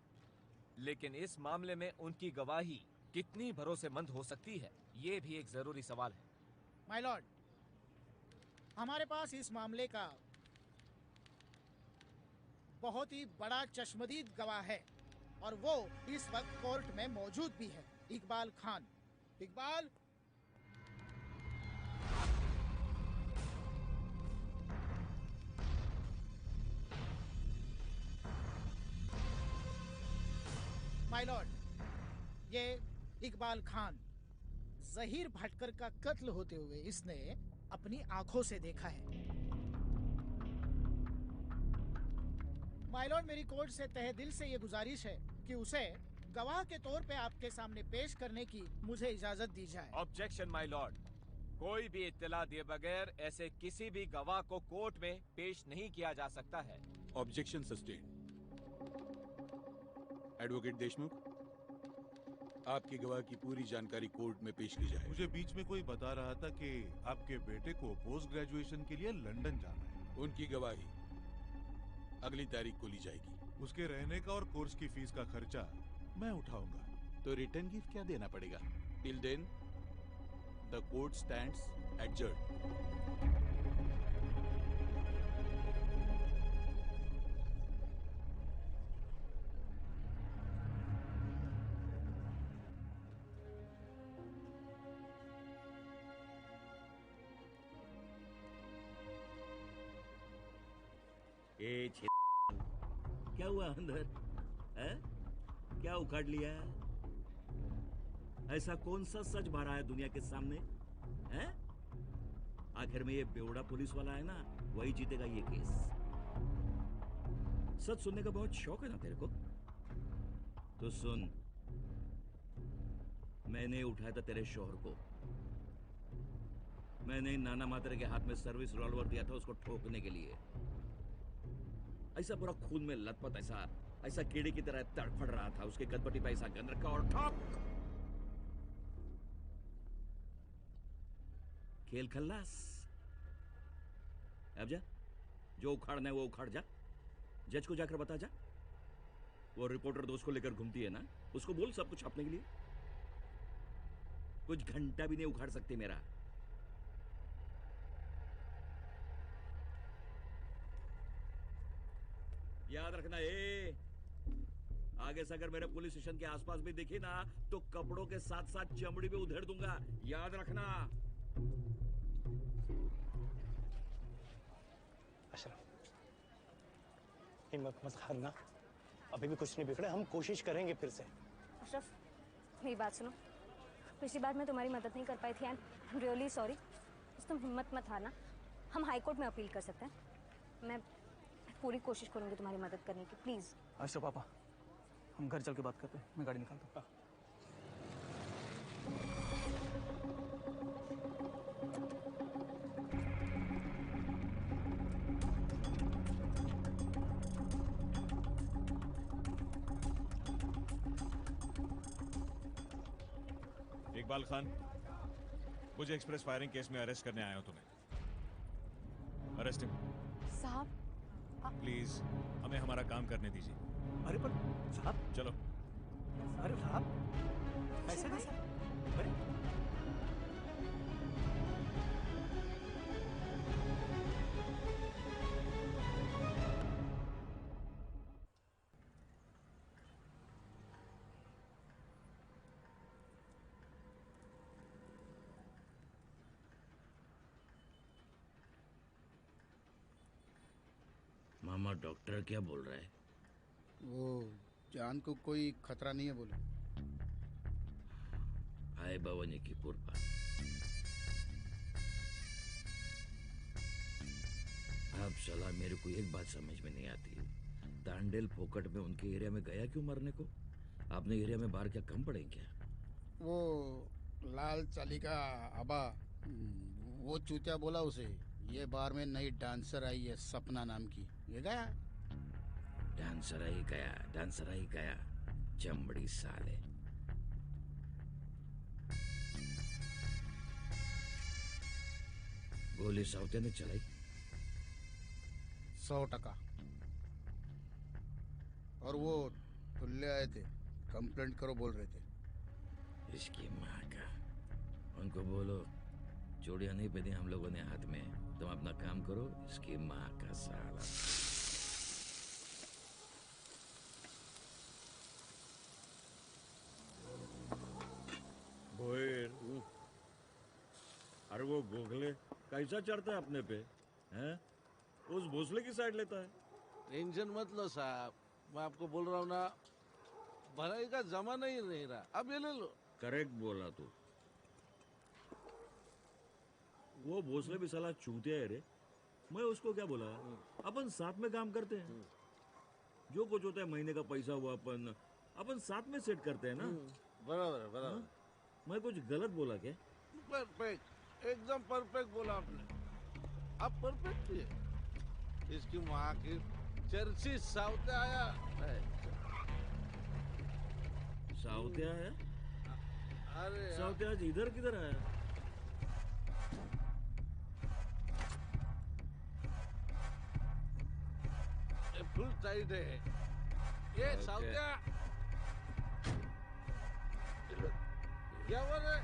लेकिन इस मामले में उनकी गवाही कितनी भरोसेमंद हो सकती है, ये भी एक जरूरी सवाल है। माय लॉर्ड, हमारे पास इस मामले का बहुत ही बड़ा चश्मदीद गवाह है और वो इस वक्त कोर्ट में मौजूद भी है, इकबाल खान। इकबाल, माय लॉर्ड, ये इकबाल खान जहीर भटकर का कत्ल होते हुए इसने अपनी आंखों से देखा है। माय लॉर्ड, मेरी कोर्ट से तहे दिल से ये गुजारिश है कि उसे गवाह के तौर पे आपके सामने पेश करने की मुझे इजाजत दी जाए। ऑब्जेक्शन माय लॉर्ड, कोई भी इत्तला दिए बगैर ऐसे किसी भी गवाह को कोर्ट में पेश नहीं किया जा सकता है। Objection sustain. एडवोकेट देशमुख, आपकी गवाह की पूरी जानकारी कोर्ट में पेश की जाए। मुझे बीच में कोई बता रहा था कि आपके बेटे को पोस्ट ग्रेजुएशन के लिए लंदन जाना है। उनकी गवाही अगली तारीख को ली जाएगी। उसके रहने का और कोर्स की फीस का खर्चा मैं उठाऊंगा। तो रिटर्न गिफ्ट क्या देना पड़ेगा? Till then the court stands adjourned. ए क्या हुआ अंदर है? क्या उखाड़ लिया? ऐसा कौन सा सच भरा है दुनिया के सामने है? आखिर में ये बेवड़ा पुलिस वाला है ना, वही जीतेगा ये केस। सच सुनने का बहुत शौक है ना तेरे को? तो सुन, मैंने उठाया था तेरे शोहर को। मैंने नाना मात्रे के हाथ में सर्विस रिवॉल्वर दिया था उसको ठोकने के लिए। ऐसा पूरा खून में लथपथ, ऐसा कीड़े की तरह तड़फड़ रहा था। उसके गदपटी पे ऐसा गंध रखा और ठोक। खेल खल्लास। अब जा, जो उखाड़ना है वो उखाड़ जा। जज को जाकर बता जा। वो रिपोर्टर दोस्त को लेकर घूमती है ना, उसको बोल सब कुछ छापने के लिए। कुछ घंटा भी नहीं उखाड़ सकते मेरा। याद रखना, आगे से अगर मेरे पुलिस स्टेशन के आसपास भी दिखी ना तो कपड़ों के साथ साथ चमड़ी भी उधेड़ दूंगा। याद रखना। अशरफ, हिम्मत मत हारना, अभी भी कुछ नहीं बिगड़ा, हम कोशिश करेंगे फिर से। अशरफ, मेरी बात सुनो। पिछली बार मैं तुम्हारी मदद नहीं कर पाई थी, आई एम रियली सॉरी। तुम हिम्मत मत हारना, हम हाई कोर्ट में अपील कर सकते हैं। मैं पूरी कोशिश करूंगी तुम्हारी मदद करने की, प्लीज। अशरफ पापा, हम घर चल के बात करते हैं, मैं गाड़ी निकालता हूँ। इकबाल खान, मुझे एक्सप्रेस फायरिंग केस में अरेस्ट करने आया हूं तुम्हें। Arrest him. साहब प्लीज हमें हमारा काम करने दीजिए। अरे पर साहब, चलो। अरे साहब, ऐसे कैसे? अरे मामा, डॉक्टर क्या बोल रहा है? वो जान को कोई खतरा नहीं है बोले। हाय भवानी की पूर्वा। अब चला, मेरे को एक बात समझ में नहीं आती। तांडेल फोकट में उनके एरिया में गया क्यों मरने को? आपने एरिया में बाहर क्या कम पड़े क्या? वो लाल चाली का आबा, वो चूतिया बोला उसे, ये बार में नई डांसर आई है सपना नाम की, ये गया। डांसर ही गया, चमड़ी साले। गोली साउते ने चलाई? 100%। और वो खुले आए थे, कंप्लेंट करो बोल रहे थे। इसकी माँ का। उनको बोलो चूड़ियां नहीं पहनी हम लोगों ने हाथ में, तुम अपना काम करो। इसकी माँ का साला। भोयर, अरे वो गोखले कैसा चढ़ता है अपने पे, हैं? उस भोसले की साइड लेता है। टेंशन मत लो साहब, मैं आपको बोल रहा हूँ ना, भलाई का जमाना ही नहीं रहा। अब ये ले लो। करेक्ट बोला तू। वो भोसले भी साला चूतिया है रे। मैं उसको क्या बोला, अपन साथ में काम करते हैं, जो कुछ होता है महीने का पैसा हुआ अपन साथ में सेट करते हैं ना। बराबर है, बराबर। मैं कुछ गलत बोला क्या? परफेक्ट, एकदम परफेक्ट बोला आपने। आप परफेक्ट ही है। इसकी माँ की चर्ची साउथ आया है। साउथ आया? अरे साउथ आज इधर किधर आया? फुल टाइट है ये साउथिया। क्या बोल रहे?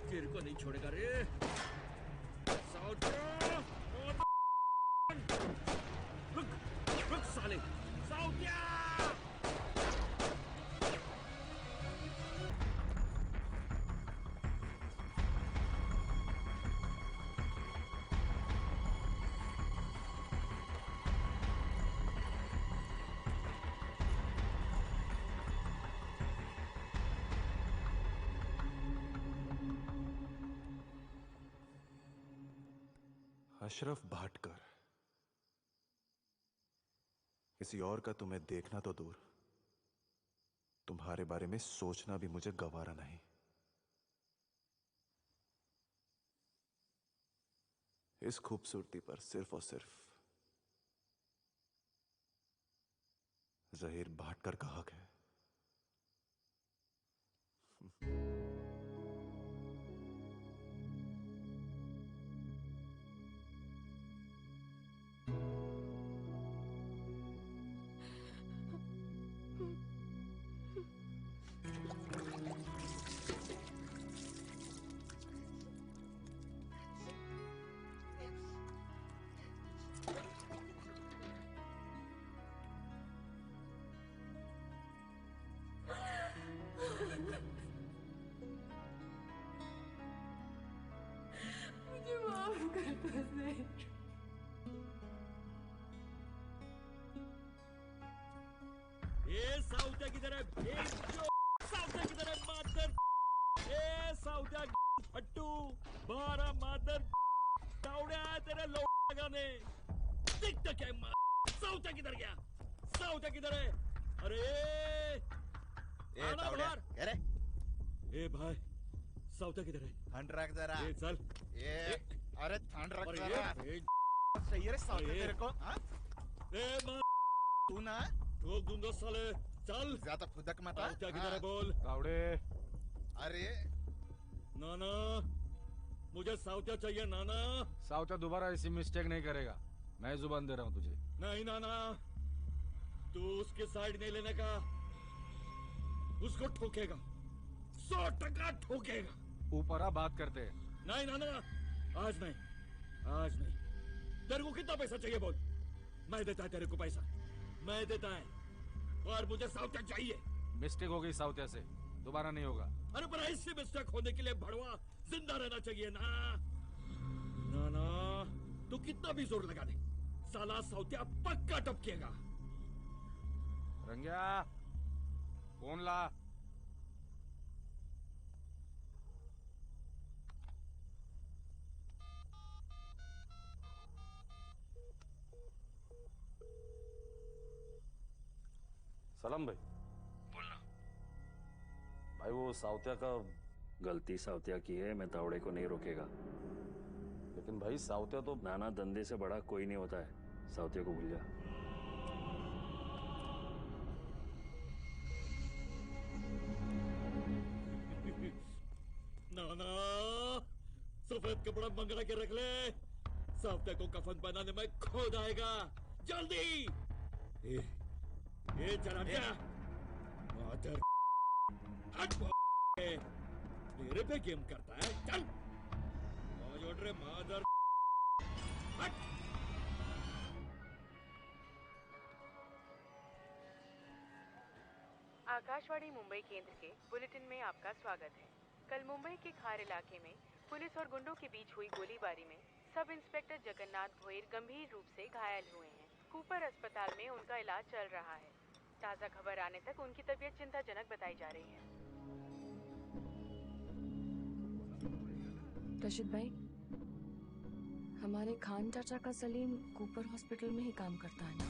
तेरे को नहीं छोड़ेगा रे रुक साले साउथिया। अशरफ भाटकर, किसी और का तुम्हें देखना तो दूर, तुम्हारे बारे में सोचना भी मुझे गवारा नहीं। इस खूबसूरती पर सिर्फ और सिर्फ जहीर भाटकर का हक है। मुझे माफ कर दो ज़हीर। ए साउथ्या किधर है? साउथ्या किधर है? मादर ए साउथ्या फट्टू 12 मादर तावड़े आए तेरे लो लगाने। दिख तो क्या साउथ्या किधर गया? साउथ्या किधर है? अरे आना बाहर। अरे ए भाई साउथ्या किधर है? ठंड रख जरा। ए चल। अरे ठंड रख अरे जरा। सही है रे साउथ्या तेरे को, हाँ? ए मां तू ना ठोक दूंगा साले। चल ज्यादा फुदक मत। साउथ्या किधर है बोल? तावड़े। अरे नाना मुझे साउथ्या चाहिए नाना। साउथ्या दोबारा ऐसी मिस्टेक नहीं करेगा, मैं जुबान दे रहा हूँ तुझे। नहीं नाना तू उसकी साइड नहीं लेने का, उसको ठोकेगा, 100% ठोकेगा। ऊपर आ बात करते हैं। नहीं नाना आज नहीं, आज नहीं। तेरे को कितना पैसा चाहिए बोल? मैं देता है तेरे को पैसा, मैं देता है। और मुझे साउथ्या चाहिए। मिस्टेक हो गई साउथ्या से, दोबारा नहीं होगा। अरे पर ऐसी मिस्टेक होने के लिए भड़वा जिंदा रहना चाहिए ना। नाना तू कितना भी जोर लगा दे, साला साउथ्या पक्का टपकेगा। रंग्या फोन ला। सलाम भाई। बोलना भाई वो साउथ्या का गलती साउथ्या की है, मैं तावड़े को नहीं रोकेगा। लेकिन भाई साउथ्या तो नाना धंधे से बड़ा कोई नहीं होता है, साउथ्या को भूल जा। नाना सफेद कपड़ा मंगरा के रख ले, साउथ्या को कफन बनाने में खोद आएगा। जल्दी ये जरा क्या मादर हट मेरे पे गेम करता है। चल मौज रे मादर हट। आकाशवाणी मुंबई केंद्र के बुलेटिन में आपका स्वागत है। कल मुंबई के खार इलाके में पुलिस और गुंडों के बीच हुई गोलीबारी में सब इंस्पेक्टर जगन्नाथ भोईर गंभीर रूप से घायल हुए हैं। कूपर अस्पताल में उनका इलाज चल रहा है। ताज़ा खबर आने तक उनकी तबीयत चिंताजनक बताई जा रही है। रशीद भाई, हमारे खान चाचा का सलीम कूपर हॉस्पिटल में ही काम करता है ना?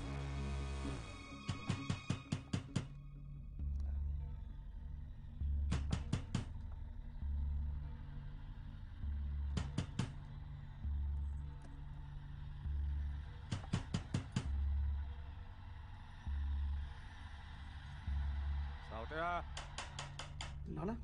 साउथ्या नाना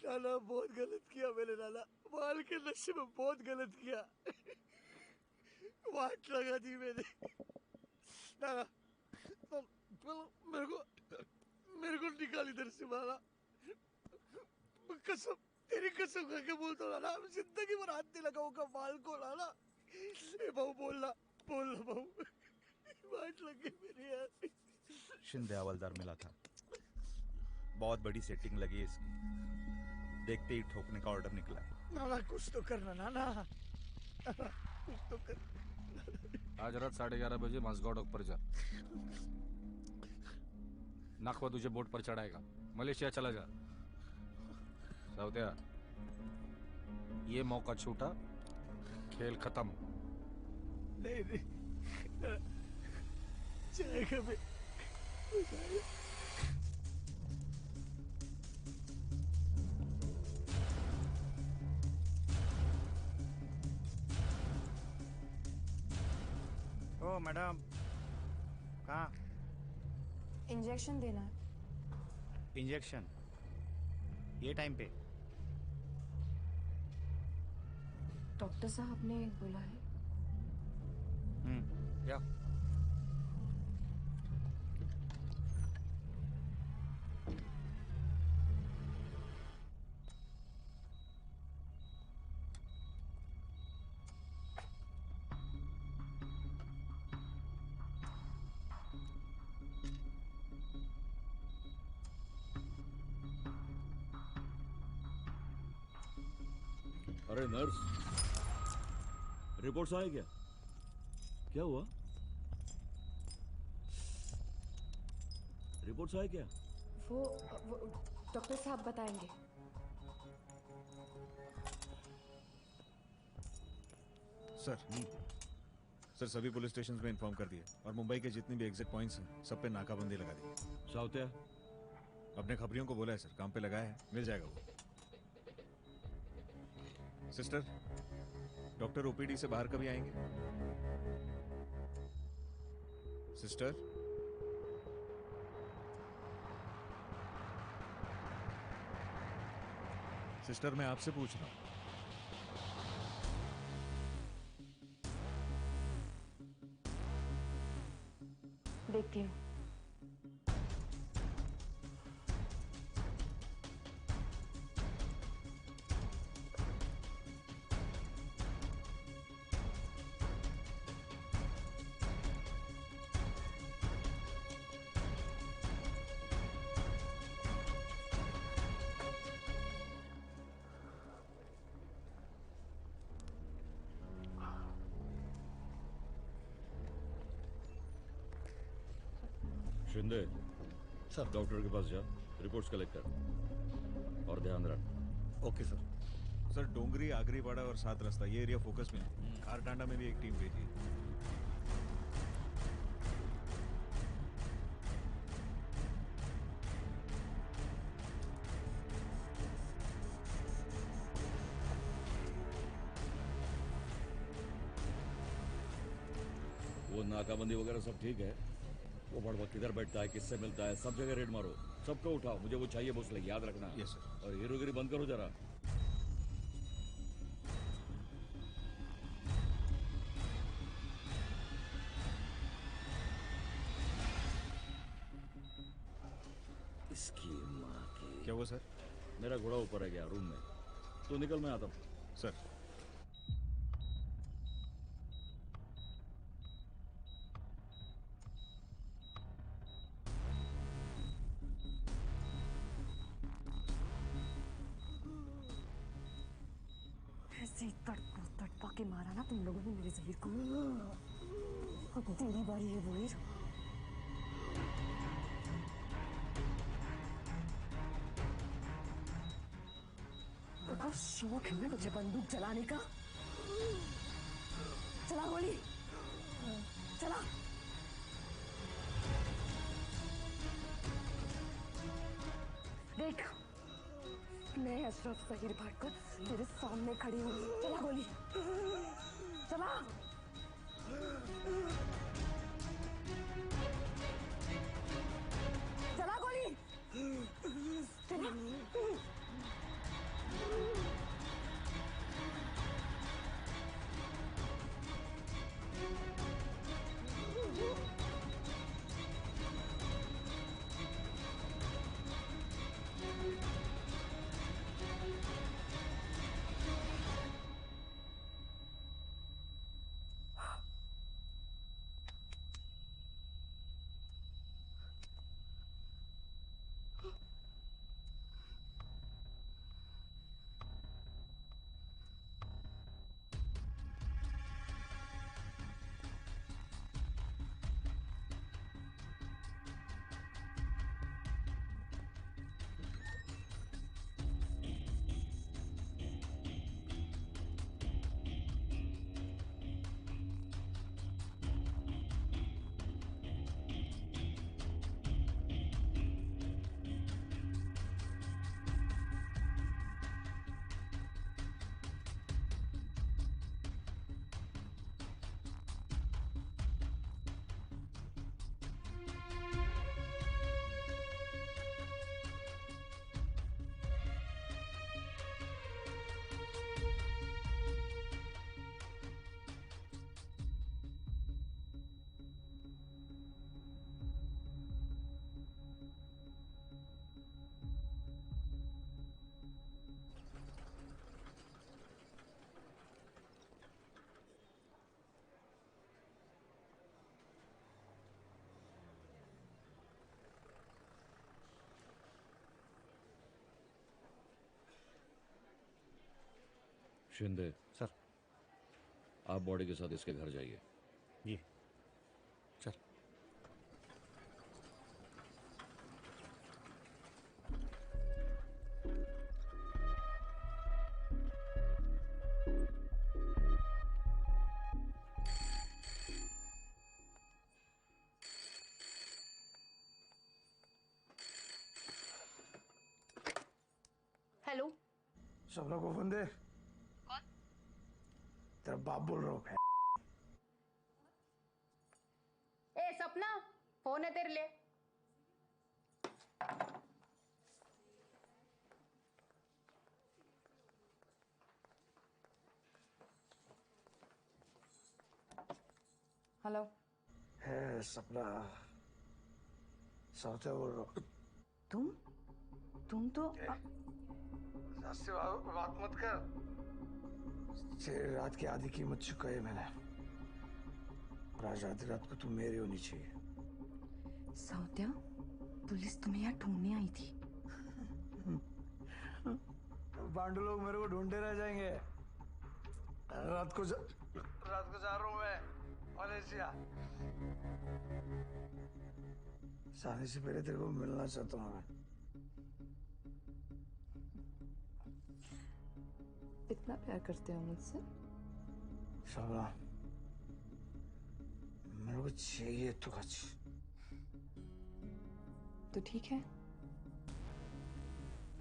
नाना बहुत गलत किया मैंने नाना, माल के नशे में बहुत गलत किया। वाट लगा दी मैंने। ना मेरे को निकाल इधर से मारा। कसम, तेरी कसम खा के बोलता हूँ ना, जिंदगी भर हाथ नहीं लगाऊंगा बाल को ना। ए बहू बोलना बहू, वाट लग गई मेरी यार। शिंदे हवलदार मिला था, बहुत बड़ी सेटिंग लगी इसकी, देखते ही ठोकने का ऑर्डर निकला है। नाना कुछ तो करना नाना, कुछ तो कर। आज रात 11:30 बजे मासगाव डॉक पर जा। नाखवा तुझे बोट पर चढ़ाएगा, मलेशिया चला जा। साउत्या, ये मौका छूटा, खेल खत्म। नहीं जाएगा भी। ओ मैडम, कहाँ? इंजेक्शन देना है। इंजेक्शन ये टाइम पे? डॉक्टर साहब ने बोला है। या अरे नर्स, रिपोर्ट्स आए क्या? क्या हुआ? रिपोर्ट्स आए क्या? वो डॉक्टर साहब बताएंगे। सर सभी पुलिस स्टेशन में इन्फॉर्म कर दिए और मुंबई के जितने भी एग्जिट पॉइंट्स हैं सब पे नाकाबंदी लगा दी। साउत्या अपने खबरियों को बोला है सर, काम पे लगाया है, मिल जाएगा वो। सिस्टर, डॉक्टर ओपीडी से बाहर कभी आएंगे? सिस्टर, सिस्टर मैं आपसे पूछ रहा हूं। देखती हूँ। शिंदे, सर डॉक्टर के पास जा, रिपोर्ट्स कलेक्ट कर और ध्यान रख। Okay sir. सर डोंगरी, आगरीवाड़ा और 7 रास्ता ये एरिया फोकस में है। खारटांडा में भी एक टीम भेजी है। वो नाकाबंदी वगैरह सब ठीक है? वो बड़वा किधर बैठता है, किससे मिलता है, सब जगह रेड मारो, सबको उठाओ, मुझे वो चाहिए भोसले, याद रखना। Yes sir. और हीरोगिरी बंद करो जरा। इसकी माँ की। क्या हुआ सर? मेरा घोड़ा ऊपर है गया रूम में, तो निकल, मैं आता हूँ। सर ऐसे ही तड़पा के मारा ना तुम लोगों ने मेरे जहीर को। अब तेरी बारी है बोईर। तेरा शौक है ना मुझे बंदूक चलाने का? चला गोली, चला। देख, मैं अशरफ जहीर भाटकर तेरे सामने खड़ी हूँ। चला गोली, चला। चला गोली, चला। शिंदे सर। आप बॉडी के साथ इसके घर जाइए। जी सर। हेलो। सपना को फोन दे। कौन? तेरा बाप बोल रहा हूँ। ए सपना, फोन है तेरे लिए। हेलो। है सपना, साउथ्या बोल रहा हूँ। तुम तो से बात मत कर। तेरी रात की आधी कीमत चुका है मैंने। और आज आधी रात को तुम मेरी होनी चाहिए। साउथ्या, पुलिस तुम्हें यहाँ ढूंढने आई थी। बांडू लोग मेरे को ढूंढते रह जाएंगे। रात को जा रहा हूँ मैं मलेशिया। जाने से पहले तेरे को मिलना चाहता हूँ मैं। इतना प्यार करते हो मुझसे? शाबाश, मेरे को चाहिए तो कुछ। तो ठीक है,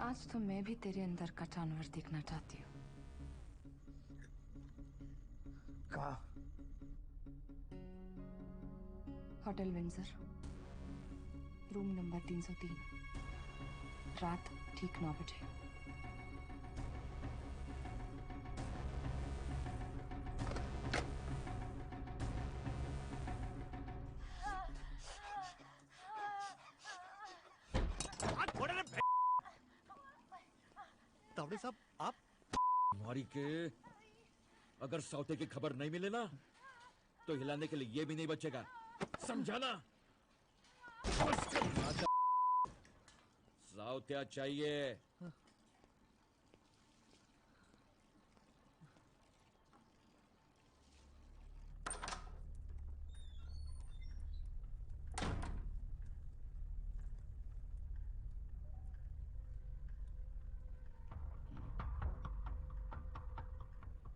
आज तो मैं भी तेरे अंदर का जानवर देखना चाहती हूँ। कहाँ? होटल विंडसर, रूम नंबर 303, रात ठीक 9 बजे। तावड़े साहब, आप तुम्हारी के अगर सौते की खबर नहीं मिले ना तो हिलाने के लिए ये भी नहीं बचेगा, समझाना? साउत्या चाहिए।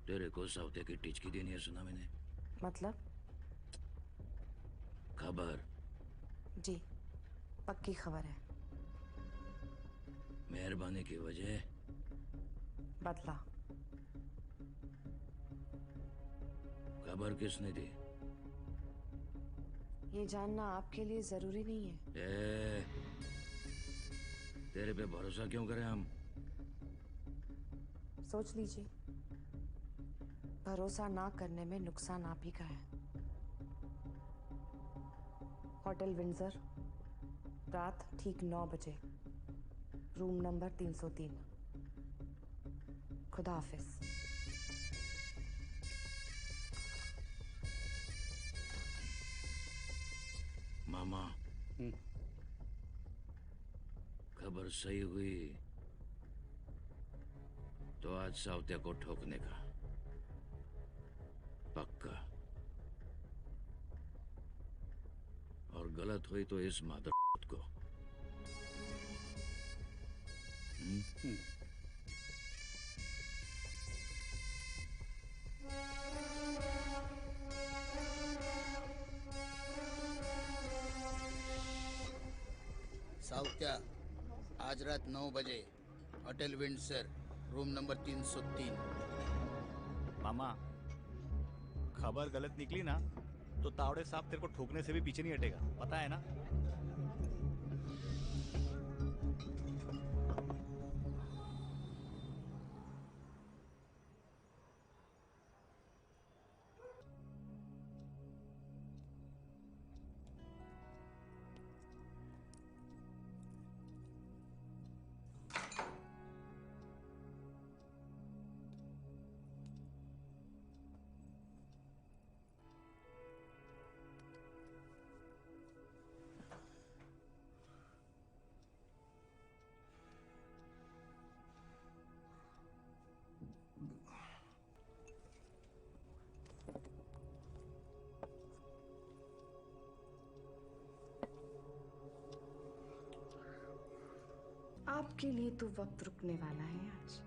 तेरे को साउत्या की टिचकी देनी है, सुना मैंने। मतलब? खबर। जी, पक्की खबर है। मेहरबानी की वजह? बदला। खबर किसने दी? ये जानना आपके लिए जरूरी नहीं है। तेरे पे भरोसा क्यों करें हम? सोच लीजिए, भरोसा ना करने में नुकसान आप ही का है। होटल विंडसर, रात ठीक 9 बजे, रूम नंबर 303। खुदा हाफिज। मामा, खबर सही हुई तो आज साउत्या को ठोकने का पक्का, और गलत हुई तो इस मादर को। साउत्या, आज रात 9 बजे, होटल विंडसर, रूम नंबर 303। मामा, खबर गलत निकली ना तो तावड़े साहब तेरे को ठोकने से भी पीछे नहीं हटेगा, पता है ना? आपके लिए तो वक्त रुकने वाला है आज।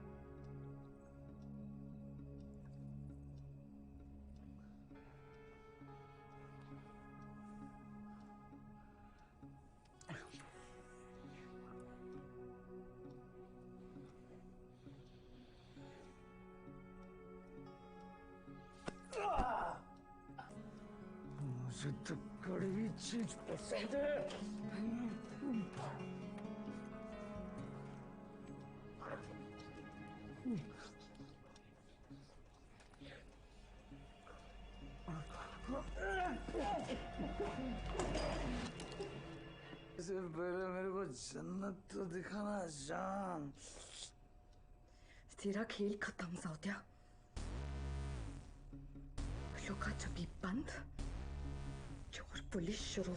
मुझे तो कड़वी चीज पसंद है। इससे पहले मेरे को जन्नत तो दिखाना जान। तेरा खेल खत्म साउत्या। लुका छपी बंद, चोर पुलिस शुरू।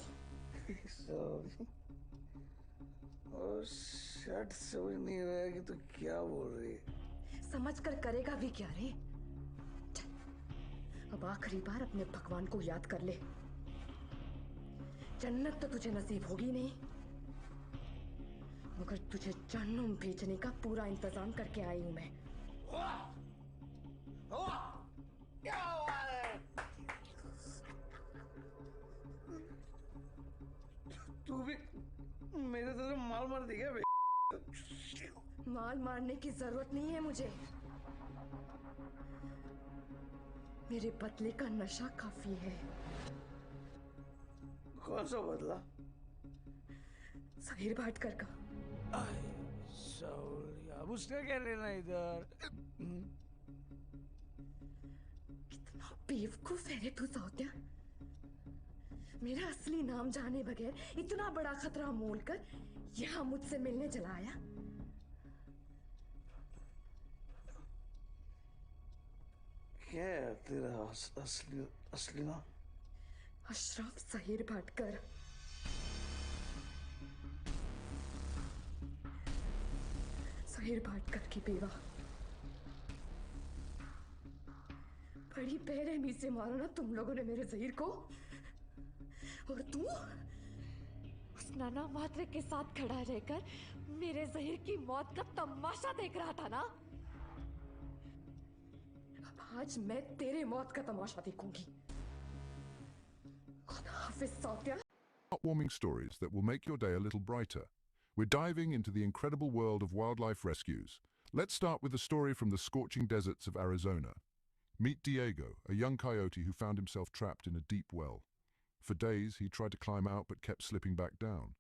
और शर्ट समझ नहीं रहा है कि तू क्या बोल रही है। समझ कर करेगा भी क्या रे? चल, अब आखिरी बार अपने भगवान को याद कर ले। जन्नत तो तुझे नसीब होगी नहीं, मगर तुझे जहन्नुम भेजने का पूरा इंतजाम करके आई हूं मैं। क्या हुआ है? तू भी मेरे तरह माल मार दी क्या? माल मारने की जरूरत नहीं है मुझे। मेरे बदले का नशा काफी है। कौन सा बदला? जहीर भाटकर का। अब उसका क्या लेना इधर? कितना बेवकूफ है रे तू साउत्या। मेरा असली नाम जाने बगैर इतना बड़ा खतरा मोल कर यहाँ मुझसे मिलने चला आया। क्या है तेरा असली नाम? अशरफ जहीर भाटकर। जहीर भाटकर की बेवा। बड़ी बेरहमी से मारा ना तुम लोगों ने मेरे जहीर को। और तू उस नाना मात्रे के साथ खड़ा रहकर मेरे जहीर की मौत का तमाशा देख रहा था ना। अब आज मैं तेरे मौत का तमाशा देखूंगी। खुदा हाफिज साउत्या। Heartwarming stories that will make your day a little brighter. We're diving into the incredible world of wildlife rescues. Let's start with a story from the scorching deserts of Arizona. Meet Diego, a young coyote who found himself trapped in a deep well. For days, he tried to climb out but kept slipping back down.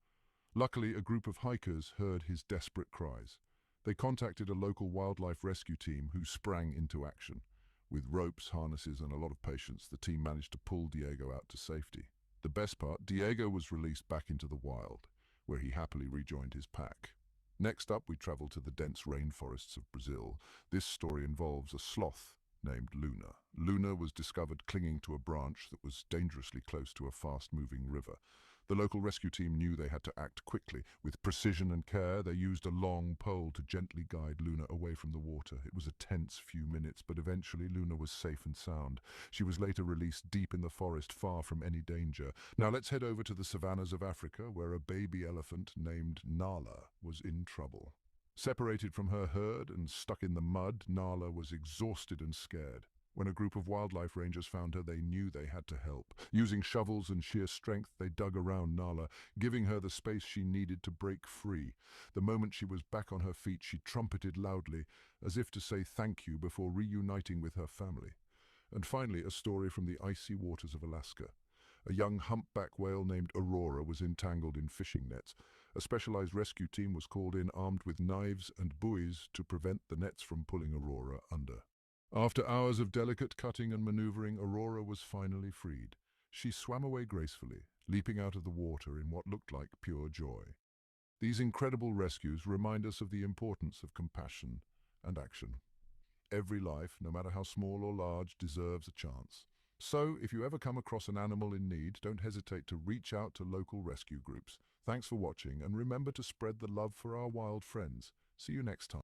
Luckily, a group of hikers heard his desperate cries. They contacted a local wildlife rescue team who sprang into action. With ropes, harnesses, and a lot of patience, the team managed to pull Diego out to safety. The best part, Diego was released back into the wild, where he happily rejoined his pack. Next up, we travel to the dense rainforests of Brazil. This story involves a sloth named Luna. Luna was discovered clinging to a branch that was dangerously close to a fast-moving river. The local rescue team knew they had to act quickly. With precision and care, they used a long pole to gently guide Luna away from the water. It was a tense few minutes, but eventually Luna was safe and sound. She was later released deep in the forest, far from any danger. Now let's head over to the savannas of Africa, where a baby elephant named Nala was in trouble. Separated from her herd and stuck in the mud, Nala was exhausted and scared. When a group of wildlife rangers found her, they knew they had to help. Using shovels and sheer strength, they dug around Nala, giving her the space she needed to break free. The moment she was back on her feet, she trumpeted loudly, as if to say thank you before reuniting with her family. And finally, a story from the icy waters of Alaska. A young humpback whale named Aurora was entangled in fishing nets. A specialized rescue team was called in armed with knives and buoys to prevent the nets from pulling Aurora under. After hours of delicate cutting and maneuvering, Aurora was finally freed. She swam away gracefully, leaping out of the water in what looked like pure joy. These incredible rescues remind us of the importance of compassion and action. Every life, no matter how small or large, deserves a chance. So, if you ever come across an animal in need, don't hesitate to reach out to local rescue groups. Thanks for watching, and remember to spread the love for our wild friends. See you next time.